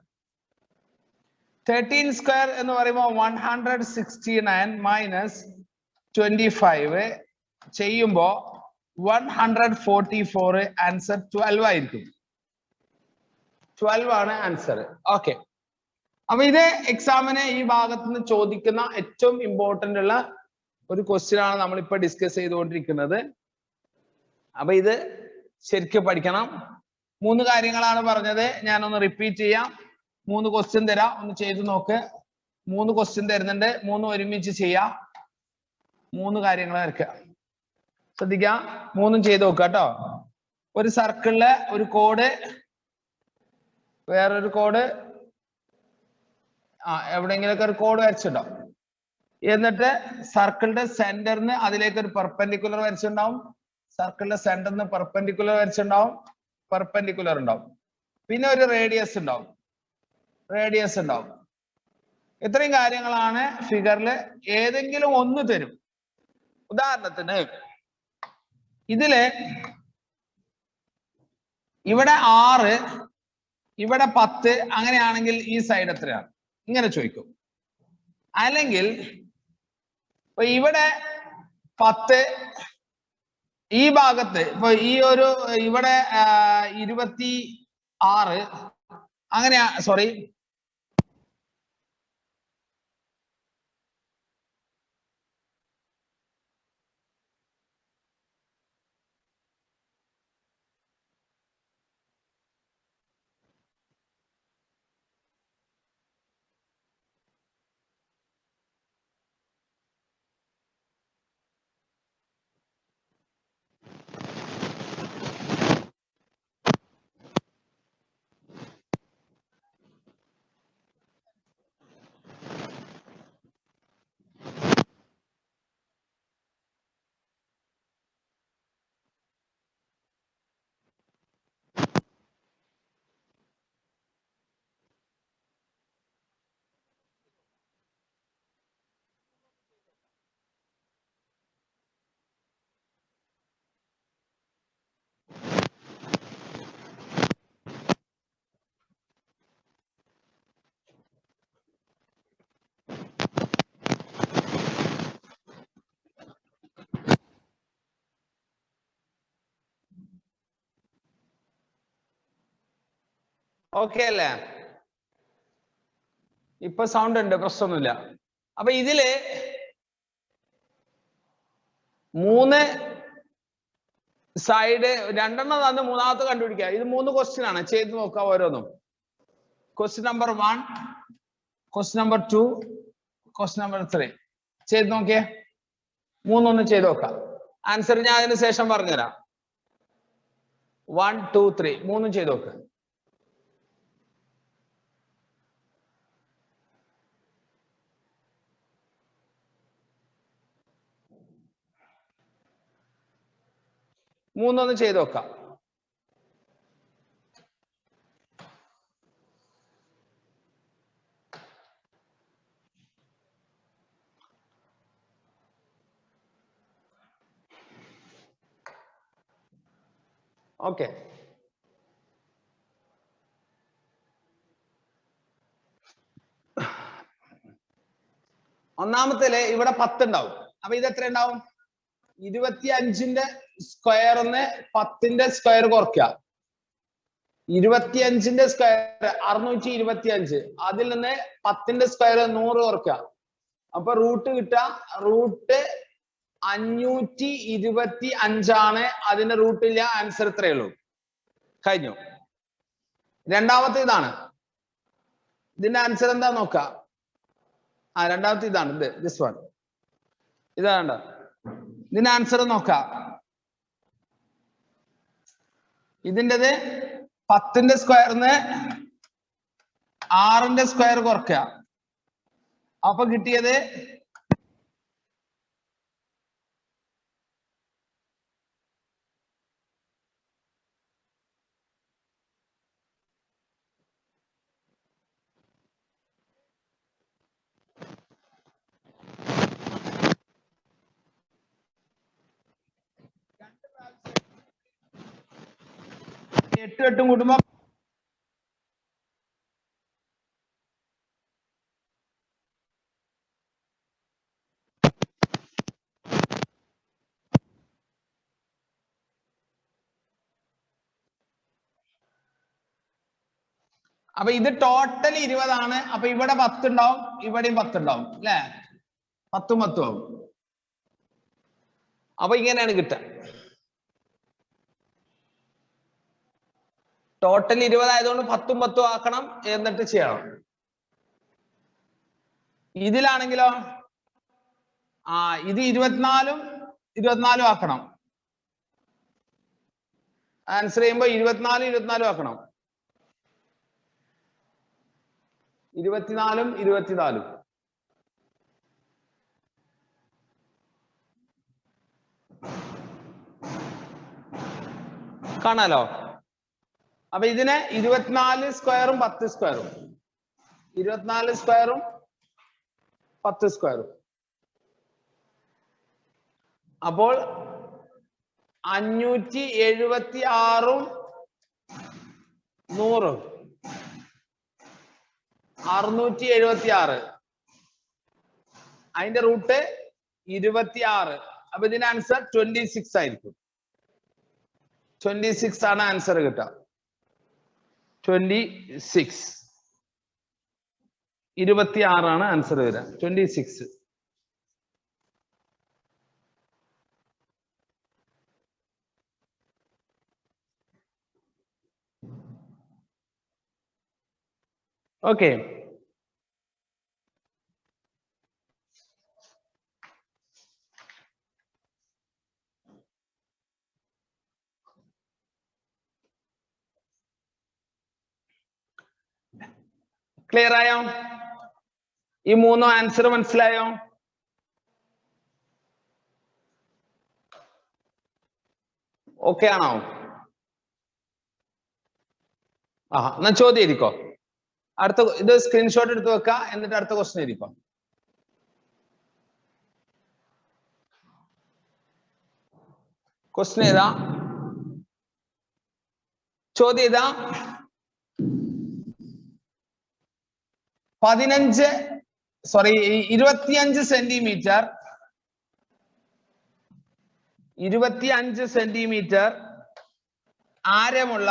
13 സ്ക്വയർ എന്ന് പറയുമ്പോൾ 169 മൈനസ് 25 ചെയ്യുമ്പോ 144. ആൻസർ 12 ആയിരിക്കും. 12 ആണ് ആൻസർ. ഓക്കെ. അപ്പൊ ഇത് എക്സാമിന് ഈ ഭാഗത്ത് നിന്ന് ചോദിക്കുന്ന ഏറ്റവും ഇമ്പോർട്ടന്റ് ഉള്ള ഒരു ക്വസ്റ്റ്യൻ ആണ് നമ്മൾ ഇപ്പൊ ഡിസ്കസ് ചെയ്തുകൊണ്ടിരിക്കുന്നത്. അപ്പൊ ഇത് ശരിക്കും പഠിക്കണം. 3 കാര്യങ്ങളാണ് പറഞ്ഞത്. ഞാനൊന്ന് റിപ്പീറ്റ് ചെയ്യാം. 3 ക്വസ്റ്റ്യൻ തരാം, ഒന്ന് ചെയ്തു നോക്ക്. 3 ക്വസ്റ്റ്യൻ തരുന്നുണ്ട്, 3 ഒരുമിച്ച് ചെയ്യാം. 3 കാര്യങ്ങൾ വരയ്ക്കുക. ശ്രദ്ധിക്കാം, 3 ചെയ്ത് നോക്കുക കേട്ടോ. ഒരു സർക്കിളില് ഒരു കോഡ്, വേറൊരു കോഡ്, എവിടെയെങ്കിലൊക്കെ ഒരു കോഡ് വരച്ചിട്ടുണ്ടാവും. എന്നിട്ട് സർക്കിളിന്റെ സെന്ററിന് അതിലേക്ക് ഒരു പെർപെൻഡിക്കുലർ വരച്ചിട്ടുണ്ടാവും. സർക്കിളിന്റെ സെന്ററിന് പെർപെൻഡിക്കുലർ വരച്ചിട്ടുണ്ടാവും, പെർപെൻഡിക്കുലർ ഉണ്ടാവും. പിന്നെ ഒരു റേഡിയസ് ഉണ്ടാവും, റേഡിയസ് ഉണ്ടാവും. ഇത്രയും കാര്യങ്ങളാണ് ഫിഗറിൽ. ഏതെങ്കിലും ഒന്ന് തരും. ഉദാഹരണത്തിന് ഇതില് ഇവിടെ 6, ഇവിടെ 10, അങ്ങനെയാണെങ്കിൽ ഈ സൈഡ് എത്രയാണ് ഇങ്ങനെ ചോദിക്കും. അല്ലെങ്കിൽ ഇപ്പൊ ഇവിടെ 10, ഈ ഭാഗത്ത് ഇപ്പൊ ഈ ഒരു ഇവിടെ 26, അങ്ങനെയാ, സോറി, ഓക്കെ അല്ലേ? ഇപ്പൊ സൗണ്ട് ഉണ്ട്, പ്രശ്നമൊന്നുമില്ല. അപ്പൊ ഇതില് 3 സൈഡ്, 2 തന്ന് 3ാമത്തെ കണ്ടുപിടിക്കുക. ഇത് 3 ക്വസ്റ്റ്യൻ ആണ്, ചെയ്ത് നോക്കാം ഓരോന്നും. Question number 1, question number 2, question number 3 ചെയ്ത് നോക്കിയേ. 3 ഒന്ന് ചെയ്ത് നോക്കാം. ആൻസർ ഞാൻ അതിന് ശേഷം പറഞ്ഞുതരാം. 1, 2, 3 3 ചെയ്ത് നോക്ക്. മൂന്നൊന്ന് ചെയ്ത് നോക്കാം. ഓക്കെ, ഒന്നാമത്തേല് ഇവിടെ 10 ഉണ്ടാവും. അപ്പൊ ഇത് എത്ര ഉണ്ടാവും? 25ന്റെ സ്ക്വയർ 10ന്റെ സ്ക്വയർ കുറയ്ക്കുക. 25ന്റെ സ്ക്വയർ 625, അതിൽ നിന്ന് 10ന്റെ സ്ക്വയർ 100 കുറയ്ക്കുക. അപ്പൊ റൂട്ട് കിട്ടുക റൂട്ട് 525 ആണ്. അതിന്റെ റൂട്ടില്ല, ആൻസർ ഇത്രയേ ഉള്ളൂ. കഴിഞ്ഞു. രണ്ടാമത്തെ ഇതാണ്. ഇതിന്റെ ആൻസർ എന്താ നോക്കാം. രണ്ടാമത്തെ ഇതാണ്. ദിസ് വൺ ഇതാണ്. ഇതിന്റെ ആൻസർ നോക്കാം. ഇതിൻ്റെത് 10ന്റെ സ്ക്വയറിന് 6ന്റെ സ്ക്വയർ കുറയ്ക്കുക. അപ്പൊ കിട്ടിയത് എട്ടും കൂടുമ്പോ അപ്പൊ ഇത് ടോട്ടൽ 20 ആണ്. അപ്പൊ ഇവിടെ 10 ഉണ്ടാവും, ഇവിടെയും 10 ഉണ്ടാവും അല്ലെ. 10 10 ആവും. അപ്പൊ ഇങ്ങനെയാണ് കിട്ടുക. ടോട്ടൽ 20 ആയതുകൊണ്ട് 10 10 ആക്കണം, എന്നിട്ട് ചെയ്യണം. ഇതിലാണെങ്കിലോ ഇത് 24 ആക്കണം. ആൻസർ ചെയ്യുമ്പോ 24 ആക്കണം. 24 കാണാലോ. അപ്പൊ ഇതിനെ 24 സ്ക്വയറും 10 സ്ക്വയറും 24 സ്ക്വയറും 10 സ്ക്വയറും അപ്പോൾ 576 100 676. അതിന്റെ റൂട്ട് 26. അപ്പൊ ഇതിന്റെ ആൻസർ 26 ആയിരിക്കും. 26 ആണ് ആൻസർ കിട്ടുക. 26 26 ആണ് ആൻസർ വരിക. 26. ഓക്കെ. ക്ലിയർ ആയോ? ഈ 3 ആൻസർ മനസ്സിലായോ? ഓക്കെ ആണോ? എന്നാ ചോദ്യം ഇരിക്കോ. അടുത്ത ഇത് സ്ക്രീൻഷോട്ട് എടുത്ത് വെക്ക, എന്നിട്ട് അടുത്ത ക്വസ്റ്റ്യൻ ഇരിക്കോ. ക്വസ്റ്റ്യൻ ഏതാ? ചോദ്യം ഏതാ? 25 സെന്റിമീറ്റർ 25 സെന്റിമീറ്റർ ആരമുള്ള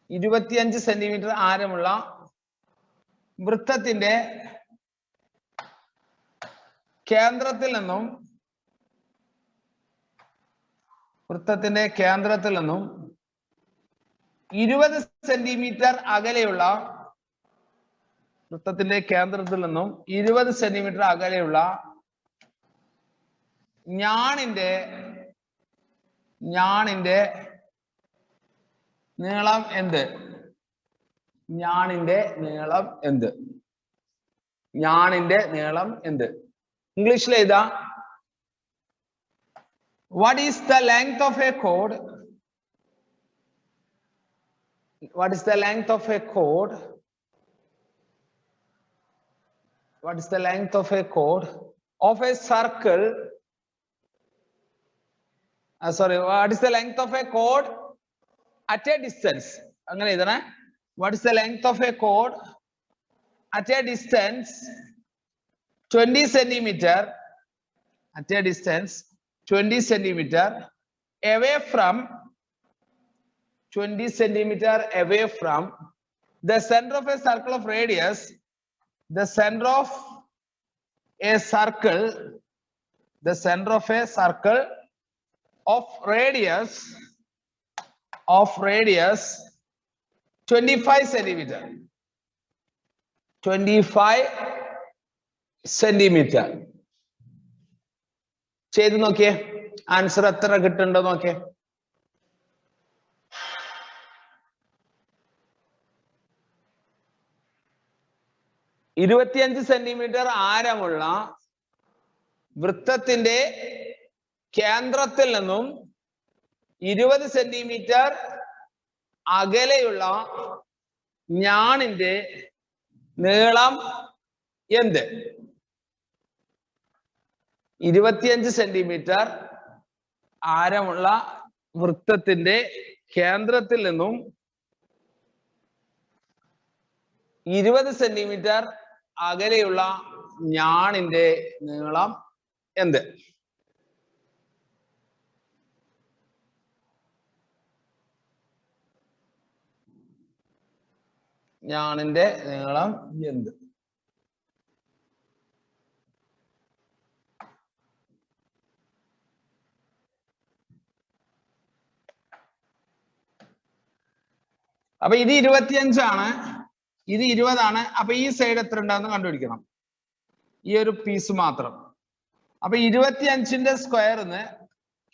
25 സെന്റിമീറ്റർ ആരമുള്ള വൃത്തത്തിന്റെ കേന്ദ്രത്തിൽ നിന്നും 20 സെന്റിമീറ്റർ അകലെയുള്ള വൃത്തത്തിന്റെ കേന്ദ്രത്തിൽ നിന്നും 20 സെന്റിമീറ്റർ അകലെയുള്ള ഞാണിന്റെ നീളം എന്ത്? ഞാണിന്റെ നീളം എന്ത്? ഇംഗ്ലീഷിൽ എഴുതാ. What is the length of a chord? What is the length of a chord? What is the length of a chord of a circle? What is the length of a chord at a distance? അങ്ങനെ എഴുതണേ. What is the length of a chord at a distance 20 centimeter at a distance 20 centimeter away from 20 centimeter away from the center of a circle of radius, the center of a circle, the center of a circle of radius 25 centimeter. 25 centimeter. ചെയ്ത് നോക്കിയേ answer എത്ര കിട്ടുന്നുണ്ടോ നോക്കിയേ. ഇരുപത്തിയഞ്ച് centimetre ആരമുള്ള വൃത്തത്തിന്റെ കേന്ദ്രത്തിൽ നിന്നും 20 centimetre അകലെയുള്ള ഞാണിന്റെ നീളം എന്ത്? 25 സെന്റിമീറ്റർ ആരമുള്ള വൃത്തത്തിന്റെ കേന്ദ്രത്തിൽ നിന്നും 20 സെന്റിമീറ്റർ അകലെയുള്ള ഞാണിന്റെ നീളം എന്ത്? ഞാണിന്റെ നീളം എന്ത്? അപ്പൊ ഇത് 25 ഇത് 20. അപ്പൊ ഈ സൈഡ് എത്ര ഉണ്ടാകുന്ന കണ്ടുപിടിക്കണം, ഈ ഒരു പീസ് മാത്രം. അപ്പൊ 25ന്റെ സ്ക്വയറിന്ന്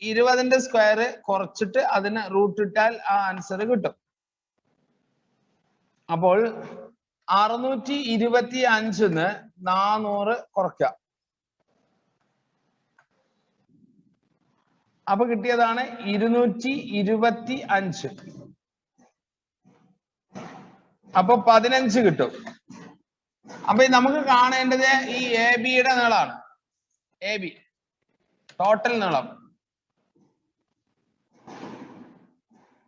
20ന്റെ സ്ക്വയർ കുറച്ചിട്ട് അതിന് റൂട്ട് ഇട്ടാൽ ആ ആൻസർ കിട്ടും. അപ്പോൾ 625ന്ന് 400 കുറയ്ക്കാം. അപ്പൊ കിട്ടിയതാണ് 225. അപ്പൊ 15 കിട്ടും. അപ്പൊ നമുക്ക് കാണേണ്ടത് ഈ എ ബിയുടെ നീളമാണ്. എ ബി ടോട്ടൽ നീളം,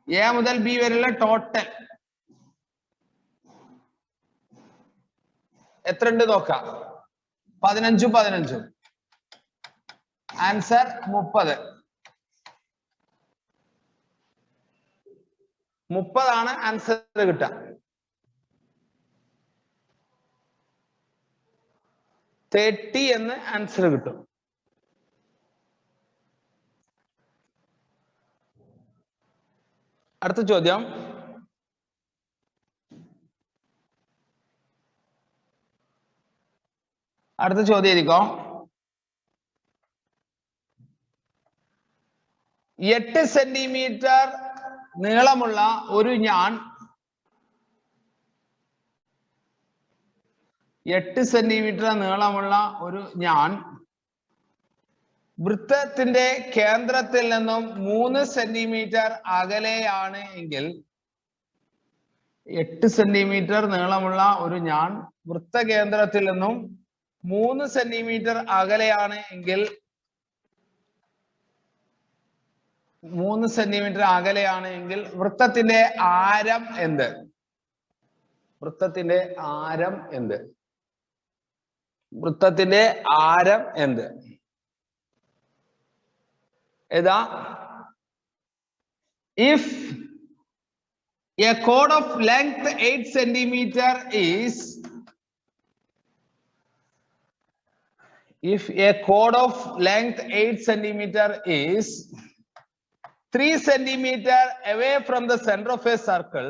എ മുതൽ ബി വരെയുള്ള ടോട്ടൽ എത്ര ഉണ്ട് നോക്കാം. 15. ആൻസർ 30. 30 ആൻസർ കിട്ടുക. 30 എന്ന് ആൻസർ കിട്ടും. അടുത്ത ചോദ്യം, ആയിരിക്കും 8 സെന്റിമീറ്റർ നീളമുള്ള ഒരു ഞാൻ 8 സെന്റിമീറ്റർ നീളമുള്ള ഒരു ഞാൻ വൃത്തത്തിന്റെ കേന്ദ്രത്തിൽ നിന്നും 3 സെന്റിമീറ്റർ അകലെയാണ് എങ്കിൽ, 8 സെന്റിമീറ്റർ നീളമുള്ള ഒരു ഞാൻ വൃത്തകേന്ദ്രത്തിൽ നിന്നും 3 സെന്റിമീറ്റർ അകലെയാണ് എങ്കിൽ, 3 സെന്റിമീറ്റർ അകലെയാണ് എങ്കിൽ വൃത്തത്തിന്റെ ആരം എന്ത്? വൃത്തത്തിന്റെ ആരം എന്ത്? വൃത്തത്തിന്റെ ആരം എന്ത്? ഏതാ? If a chord of length 8 centimeter is, if a chord of length 8 centimeter is 3 centimeter away from the center of a circle,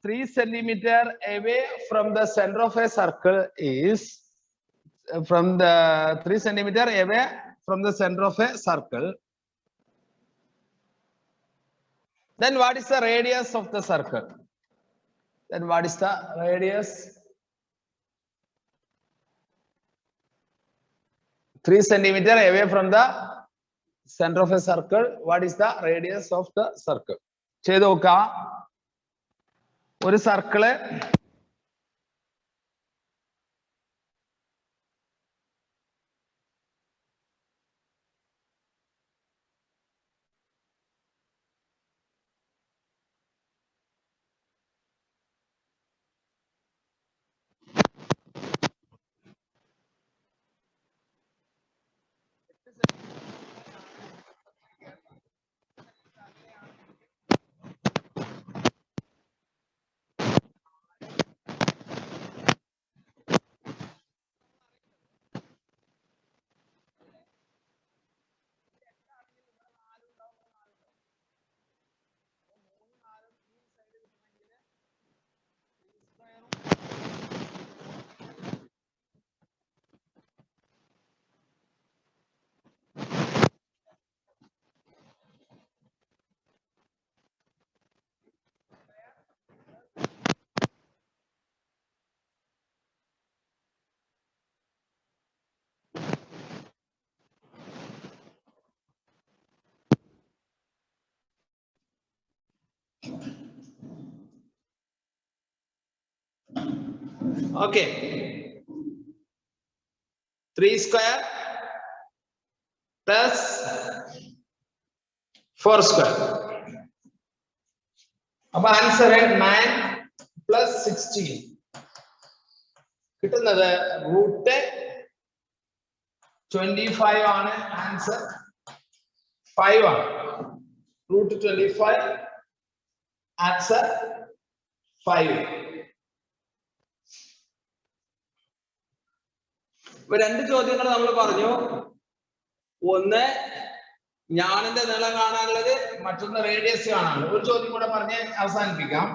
3 centimeter away from the center of a circle is, from the 3 centimeter away from the center of a circle, then what is the radius of the circle? Then what is the radius? 3 centimeter away from the center of a circle, what is the radius of the circle? ചെയ്തു നോക്കാം. ഒരു circle Okay. 3 square plus 4 square. अब answer है 9 plus 16. കിട്ടുന്നത് root 25 ആണ് answer 5 ആണ് root 25 answer 5. ഇപ്പൊ രണ്ട് ചോദ്യങ്ങൾ നമ്മൾ പറഞ്ഞു. ഒന്ന് ഞാനിന്റെ നീളം കാണാനുള്ളത്, മറ്റൊന്ന് റേഡിയസ് കാണാനുള്ളത്. ഒരു ചോദ്യം കൂടെ പറഞ്ഞ് അവസാനിപ്പിക്കാം.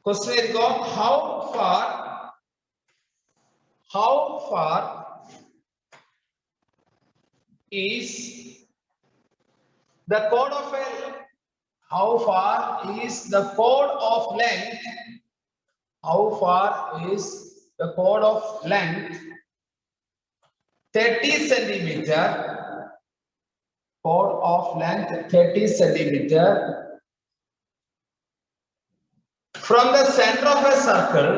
Question go, how far is the chord of a how far is the chord of length? How far is the chord of length? 30 centimeter. Chord of length 30 centimeter. From the center of a circle,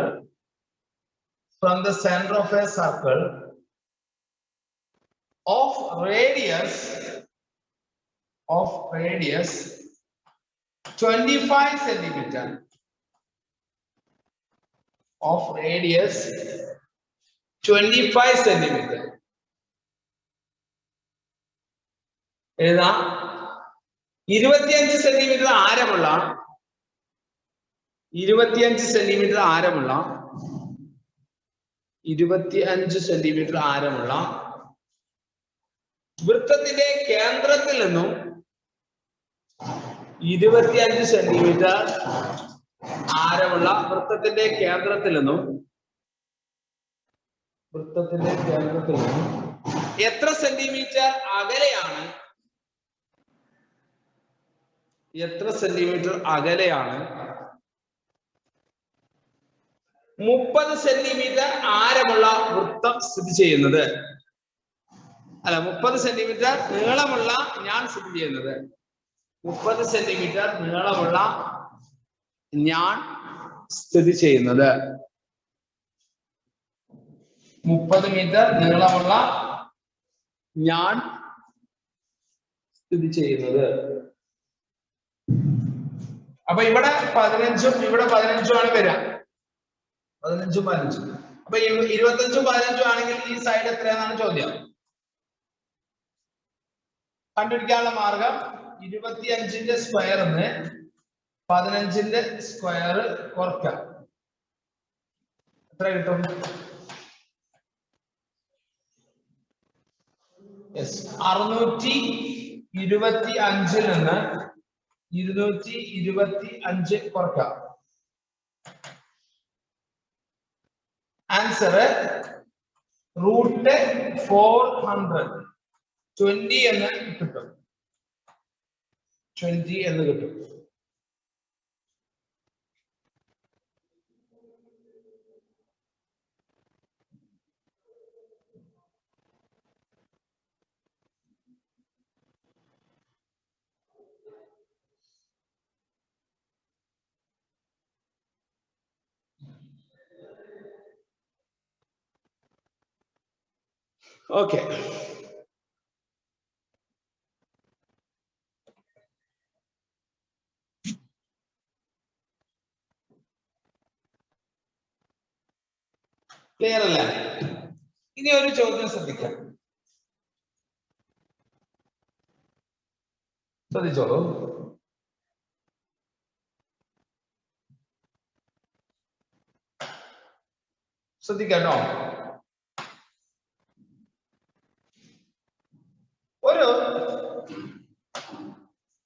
of radius 25 centimeter. Of radius 25 centimeter. ഏതാ 25 centimetre ആരമുള്ള 25 centimetre ആരമുള്ള 25 centimetre ആരമുള്ള വൃത്തത്തിന്റെ കേന്ദ്രത്തിൽ നിന്നും 25 centimetre ആരമുള്ള വൃത്തത്തിന്റെ കേന്ദ്രത്തിൽ നിന്നും എത്ര centimetre അകലെയാണ് 30 centimetre ആരമുള്ള വൃത്തം സ്ഥിതി ചെയ്യുന്നത്? അല്ല, 30 സെന്റിമീറ്റർ നീളമുള്ള ഞാൻ സ്ഥിതി ചെയ്യുന്നത്. 30 സെന്റിമീറ്റർ നീളമുള്ള ഞാൻ സ്ഥിതി ചെയ്യുന്നത്. 30 മീറ്റർ നീളമുള്ള ഞാൻ സ്ഥിതി ചെയ്യുന്നത്. അപ്പൊ ഇവിടെ 15ഉം ഇവിടെ 15ഉം ആണ് വരിക. 15ഉം 15ഉം. അപ്പൊ 25ഉം 15ഉം ആണെങ്കിൽ ഈ സൈഡ് എത്രയാണെന്നാണ് ചോദ്യം. കണ്ടുപിടിക്കാനുള്ള മാർഗം 25ന്റെ സ്ക്വയറിന് 15ന്റെ സ്ക്വയർ കുറയ്ക്കാം. എത്ര കിട്ടും? 625 നിന്ന് 225 കുറയ്ക്കാം. ആൻസർ റൂട്ട് 420 എന്ന് കിട്ടും. 20 എന്ന് കിട്ടും. Okay. ക്ലിയർ അല്ലേ? ഇനി ഒരു ചോദ്യം ശ്രദ്ധിക്കാം, ശ്രദ്ധിച്ചോളൂ. ശ്രദ്ധിക്കാട്ടോ.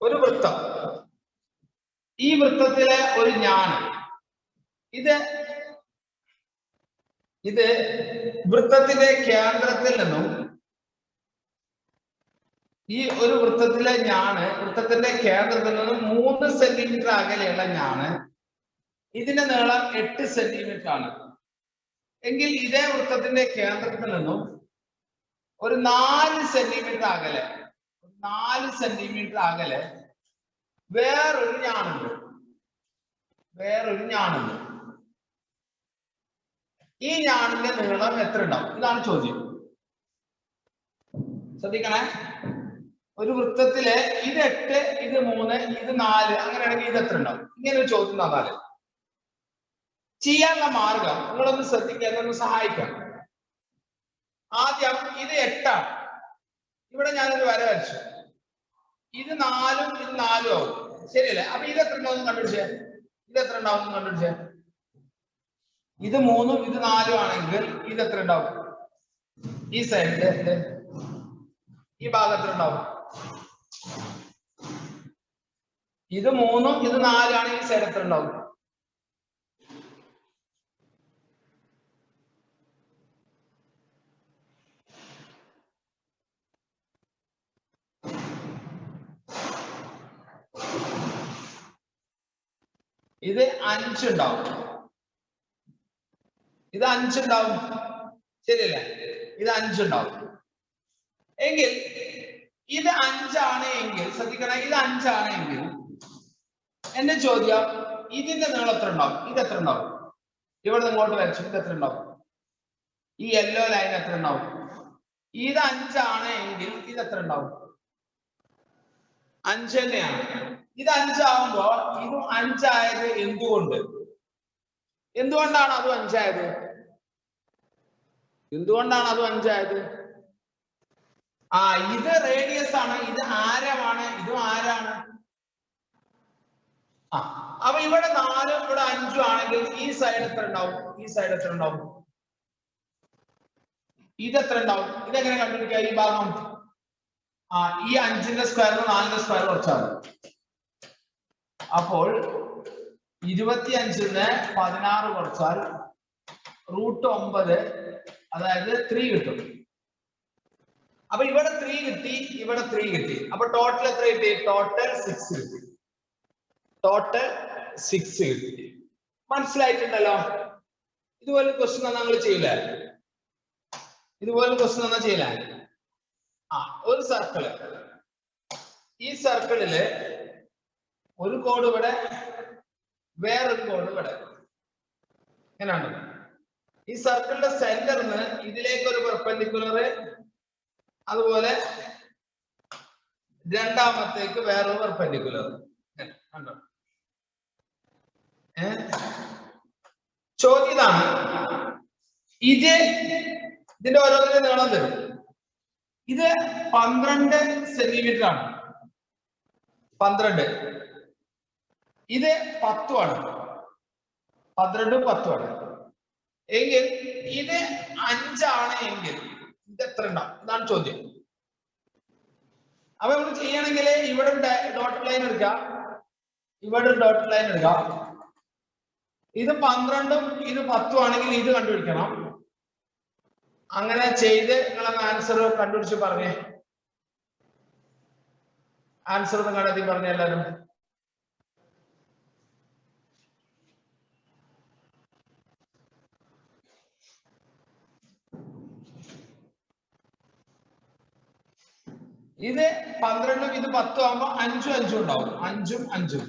ഒരു വൃത്തം, ഈ വൃത്തത്തിലെ ഒരു ഞാണ്, ഇത് വൃത്തത്തിന്റെ കേന്ദ്രത്തിൽ നിന്നും, ഈ ഒരു വൃത്തത്തിലെ ഞാണ് വൃത്തത്തിന്റെ കേന്ദ്രത്തിൽ നിന്നും 3 സെന്റിമീറ്റർ അകലെയുള്ള ഞാണ്, ഇതിന്റെ നീളം 8 സെന്റിമീറ്റർ ആണ്. എങ്കിൽ ഇതേ വൃത്തത്തിന്റെ കേന്ദ്രത്തിൽ നിന്നും ഒരു 4 സെന്റിമീറ്റർ അകലെ, 4 സെന്റിമീറ്റർ അകലെ വേറൊരു ഞാണുണ്ട്. ഈ ഞാണിന്റെ നീളം എത്ര ഉണ്ടാവും? ഇതാണ് ചോദ്യം. ശ്രദ്ധിക്കണേ. ഒരു വൃത്തത്തിലെ ഇത് 8, ഇത് 3, ഇത് 4, അങ്ങനെയാണെങ്കിൽ ഇത് എത്ര ഉണ്ടാവും? ഇങ്ങനെ ഒരു ചോദ്യം തന്നാല് ചെയ്യാനുള്ള മാർഗം നിങ്ങളൊന്ന് ശ്രദ്ധിക്കാൻ, ഒന്ന് സഹായിക്കാം. ആദ്യം ഇത് 8 ആണ്. ഇവിടെ ഞാനൊരു വര വരച്ചു. ഇത് 4ഉം ഇത് 4ഉം ആവും, ശരിയല്ലേ? അപ്പൊ ഇത് എത്ര ഉണ്ടാവും കണ്ടുപിടിച്ചേ? ഇത് 3ഉം ഇത് 4ഉം ആണെങ്കിൽ ഇത് എത്ര ഉണ്ടാവും? ഈ സൈഡില് ഈ ഭാഗത്ത് ഉണ്ടാവും. ഇത് 3ഉം ഇത് 4ഉം ആണ്, ഈ സൈഡ് എത്ര ഉണ്ടാവും? ഇത് 5 ഉണ്ടാവും, ഇത് 5 ഉണ്ടാവും, ശരിയല്ലേ? ഇത് 5 ഉണ്ടാവും. എങ്കിൽ ഇത് 5 ആണ് എങ്കിൽ, ശ്രദ്ധിക്കണം, ഇത് 5 ആണ് എങ്കിൽ എന്റെ ചോദ്യം, ഇതിന്റെ നീളം എത്ര ഉണ്ടാവും? ഇത് എത്ര ഉണ്ടാവും? ഇവിടെ ഇങ്ങോട്ട് വരച്ചു, ഇത് എത്ര ഉണ്ടാവും? ഈ യെല്ലോ ലൈൻ എത്ര ഉണ്ടാവും? ഇത് 5 ആണ് എങ്കിൽ ഇത് എത്ര ഉണ്ടാവും? 5 തന്നെയാണ്. ഇത് 5 ആവുമ്പോ ഇതും 5 ആയത് എന്തുകൊണ്ടാണ് അതും 5 ആയത്? ഇത് റേഡിയസ് ആണ്, ഇത് ആരമാണ്, ഇതും ആരാണ്. അപ്പൊ ഇവിടെ 4ഉം ഇവിടെ 5ഉം ആണെങ്കിൽ ഈ സൈഡ് എത്ര ഉണ്ടാവും? ഇത് എത്ര ഉണ്ടാവും? ഇതെങ്ങനെ കണ്ടുപിടിക്കുക? ഈ ഭാഗം ഈ 5ന്റെ സ്ക്വയറിന് 4ന്റെ സ്ക്വയർ കുറച്ചാണ്. അപ്പോൾ 25ന് 16 കുറച്ചാൽ √9, അതായത് 3 കിട്ടും. അപ്പൊ ഇവിടെ 3 കിട്ടി, ഇവിടെ 3 കിട്ടി. അപ്പൊ ടോട്ടൽ എത്ര കിട്ടി? ടോട്ടൽ 6 കിട്ടി. മനസ്സിലായിട്ടുണ്ടല്ലോ? ഇതുപോലെ ക്വസ്റ്റ്യൻ തന്നാൽ നിങ്ങൾ ചെയ്യില്ലേ? ഒരു സർക്കിള്, ഈ സർക്കിളില് ഒരു കോഡ് ഇവിടെ, വേറൊരു കോഡ് ഇവിടെ, എങ്ങനെയാണ്? ഈ സർക്കിളിന്റെ സെന്ററിന് ഇതിലേക്ക് ഒരു പെർപെൻഡിക്കുലർ, അതുപോലെ രണ്ടാമത്തേക്ക് വേറൊരു പെർപെൻഡിക്കുലർ. കണ്ടോ? ചോദ്യം ഇതാണ്. ഇതിന്റെ ഓരോന്നിന്റെ നീളം തരും. ഇത് 12 സെന്റിമീറ്റർ ആണ്, 12. ഇത് 10 ആണ്, 12ഉം 10ഉം ആണ്. എങ്കിൽ ഇത് 5 ആണ് എങ്കിൽ ഇത് എത്ര ഉണ്ടാവും? ഇതാണ് ചോദ്യം. അപ്പൊ നമ്മൾ ചെയ്യണമെങ്കിൽ ഇവിടെ ഡോട്ട് ലൈൻ എടുക്കാം, ഇവിടെ ഡോട്ട് ലൈൻ എടുക്കാം. ഇത് 12ഉം ഇത് 10ഉം ആണെങ്കിൽ ഇത് കണ്ടുപിടിക്കണം. അങ്ങനെ ചെയ്ത് നിങ്ങളെ ആൻസർ കണ്ടുപിടിച്ച് പറഞ്ഞേ. ആൻസർ ഒന്ന് കണ്ടെത്തി പറഞ്ഞ എല്ലാവരും. ഇത് 12ഉം ഇത് 10ഉം ആകുമ്പോ 5ഉം 5ഉം ഉണ്ടാവും. 5ഉം 5ഉം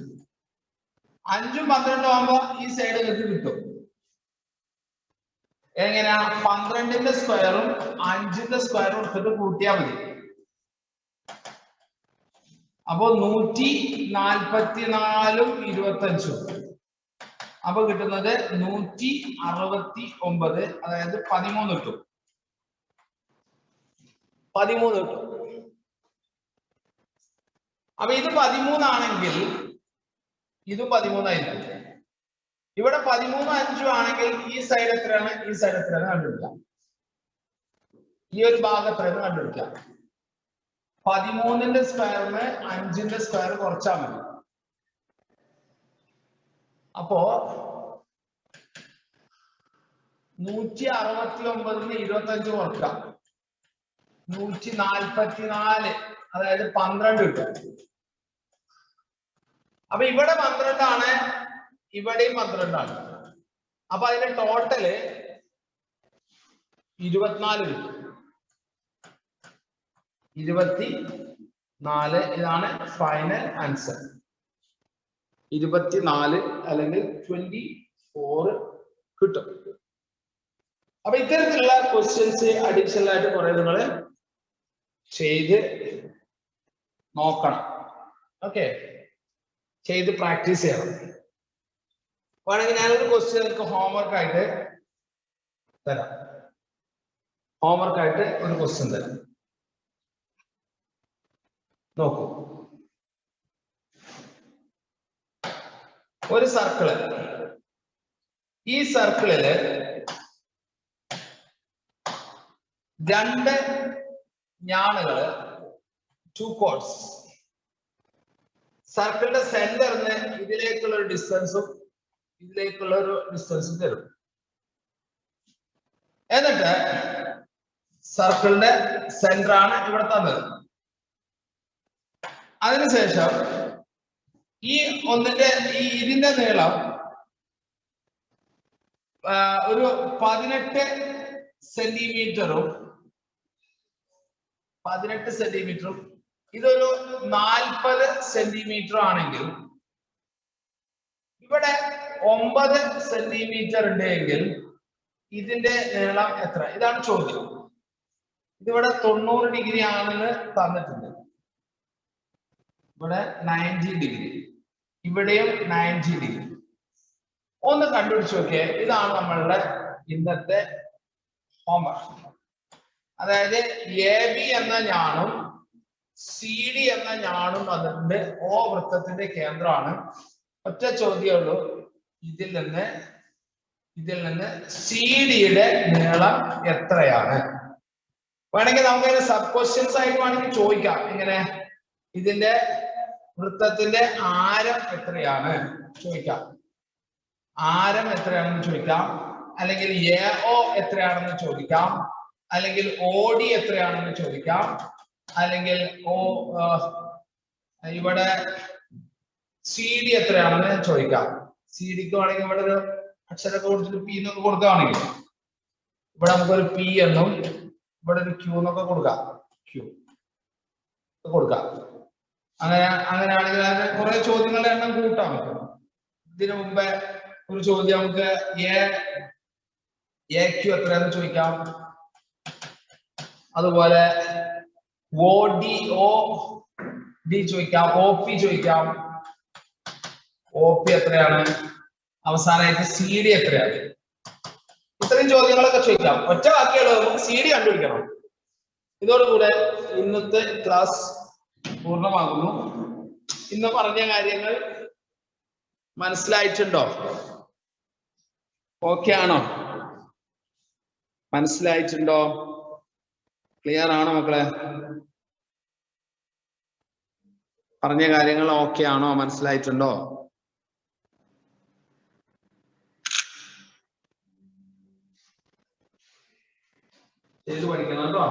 12ഉം ആകുമ്പോ ഈ സൈഡ് നിങ്ങൾക്ക് കിട്ടും. എങ്ങനെയാ? 12ന്റെ സ്ക്വയറും 5ന്റെ സ്ക്വയറും എടുത്തിട്ട് കൂട്ടിയാൽ മതി. അപ്പോ 144ഉം 25ഉം അപ്പൊ കിട്ടുന്നത് 169, അതായത് 13 കിട്ടും. 13 കിട്ടും. അപ്പൊ ഇത് 13 ആണെങ്കിൽ ഇത് 13 ആയിരിക്കും. ഇവിടെ 13 5 ആണെങ്കിൽ ഈ സൈഡ് എത്രയാണ്, ഈ സൈഡ് എത്രയാണ് കണ്ടുപിടിക്കാം. ഈ ഒരു ഭാഗം എത്രയാണ് കണ്ടുപിടിക്കാം. 13ന്റെ സ്ക്വയറിന് 5ന്റെ സ്ക്വയർ കുറച്ചാൽ മതി. അപ്പോ 169ന് 25 കുറക്കാം, 144, അതായത് 12 കിട്ടും. അപ്പൊ ഇവിടെ 12 ആണ്, ഇവിടെയും 12 ആണ്. അപ്പൊ അതിന്റെ ടോട്ടല് 24 കിട്ടും. 24 ഇതാണ് ഫൈനൽ ആൻസർ. 24 അല്ലെങ്കിൽ 24 കിട്ടും. അപ്പൊ ഇത്തരത്തിലുള്ള ക്വസ്റ്റ്യൻസ് അഡീഷണൽ ആയിട്ട് കുറെ നിങ്ങൾ ചെയ്ത് നോക്കണം. ഓക്കെ, ചെയ്ത് പ്രാക്ടീസ് ചെയ്യണം. വേണമെങ്കിൽ ഞാനൊരു ക്വസ്റ്റ്യൻ നിങ്ങൾക്ക് ഹോംവർക്ക് ആയിട്ട് തരാം. ഹോംവർക്ക് ആയിട്ട് ഒരു ക്വസ്റ്റ്യൻ തരാം. നോക്കൂ, ഒരു സർക്കിള്, ഈ സർക്കിളില് 2 ഞാണുകള്, 2 കോർഡ്സ്. സർക്കിളിന്റെ സെന്ററിന് ഇതിലേക്കുള്ള ഒരു ഡിസ്റ്റൻസും ഇതിലേക്കുള്ള ഒരു ഡിസ്റ്റൻസും തരും. എന്നിട്ട് സർക്കിളിന്റെ സെന്റർ ആണ് ഇവിടെ തന്നത്. അതിനുശേഷം ഈ ഇതിന്റെ നീളം ഒരു 18 സെന്റിമീറ്ററും 18 സെന്റിമീറ്ററും ഇതൊരു 40 സെന്റിമീറ്റർ ആണെങ്കിൽ ഇവിടെ 9 സെന്റിമീറ്റർ ഉണ്ടെങ്കിൽ ഇതിന്റെ നീളം എത്ര? ഇതാണ് ചോദ്യം. ഇതിവിടെ 90 ഡിഗ്രി ആണെന്ന് തന്നിട്ടുണ്ട്. ഇവിടെ 90 ഡിഗ്രി, ഇവിടെയും 90 ഡിഗ്രി. ഒന്ന് കണ്ടുപിടിച്ച് നോക്കിയേ. ഇതാണ് നമ്മളുടെ ഇന്നത്തെ ഹോംവർക്ക്. അതായത് AB എന്ന ഞാണും CD എന്ന ഞാണും അതിന്റെ O വൃത്തത്തിന്റെ കേന്ദ്രമാണ്. ഒറ്റ ചോദ്യമുള്ളൂ, ഇതിൽ നിന്ന് CD-യുടെ നീളം എത്രയാണ്? വേണമെങ്കിൽ നമുക്ക് സബ് ക്വസ്റ്റ്യൻസ് ആയിട്ട് വേണമെങ്കിൽ ചോദിക്കാം. ഇങ്ങനെ ഇതിന്റെ വൃത്തത്തിന്റെ ആരം എത്രയാണ് ചോദിക്കാം. ആരം എത്രയാണെന്ന് ചോദിക്കാം, അല്ലെങ്കിൽ AO എത്രയാണെന്ന് ചോദിക്കാം, അല്ലെങ്കിൽ OD എത്രയാണെന്ന് ചോദിക്കാം, അല്ലെങ്കിൽ ഇവിടെ CD എത്രയാണെന്ന് ചോദിക്കാം. CD-ക്ക് വേണമെങ്കിൽ ഇവിടെ ഒരു അക്ഷരമൊക്കെ കൊടുത്തിട്ട് P എന്നൊക്കെ കൊടുക്കുകയാണെങ്കിൽ ഇവിടെ നമുക്കൊരു P എന്നും ഇവിടെ ഒരു Q എന്നൊക്കെ കൊടുക്കാം. Q കൊടുക്കാം. അങ്ങനെയാണെങ്കിൽ അതിന് കുറെ ചോദ്യങ്ങളുടെ എണ്ണം കൂട്ടാം. ഇതിനു മുമ്പേ ഒരു ചോദ്യം നമുക്ക് AQ എത്രയാന്ന് ചോദിക്കാം. അതുപോലെ OD ചോദിക്കാം, OP ചോദിക്കാം. OP എത്രയാണ്? അവസാനമായിട്ട് CD എത്രയാണ്? ഇത്രയും ചോദ്യങ്ങളൊക്കെ ചോദിക്കാം. ഒറ്റ വാക്കിയുള്ളത് നമുക്ക് CD കണ്ടുപിടിക്കണം. ഇതോടുകൂടെ ഇന്നത്തെ ക്ലാസ് പൂർണ്ണമാകുന്നു. ഇന്ന് പറഞ്ഞ കാര്യങ്ങൾ മനസ്സിലായിട്ടുണ്ടോ? ഓക്കെ ആണോ? മനസ്സിലായിട്ടുണ്ടോ? ക്ലിയർ ആണോ മക്കളെ? പറഞ്ഞ കാര്യങ്ങൾ ഓക്കെ ആണോ? മനസ്സിലായിട്ടുണ്ടോ? ചെയ്ത് പഠിക്കണം കേട്ടോ.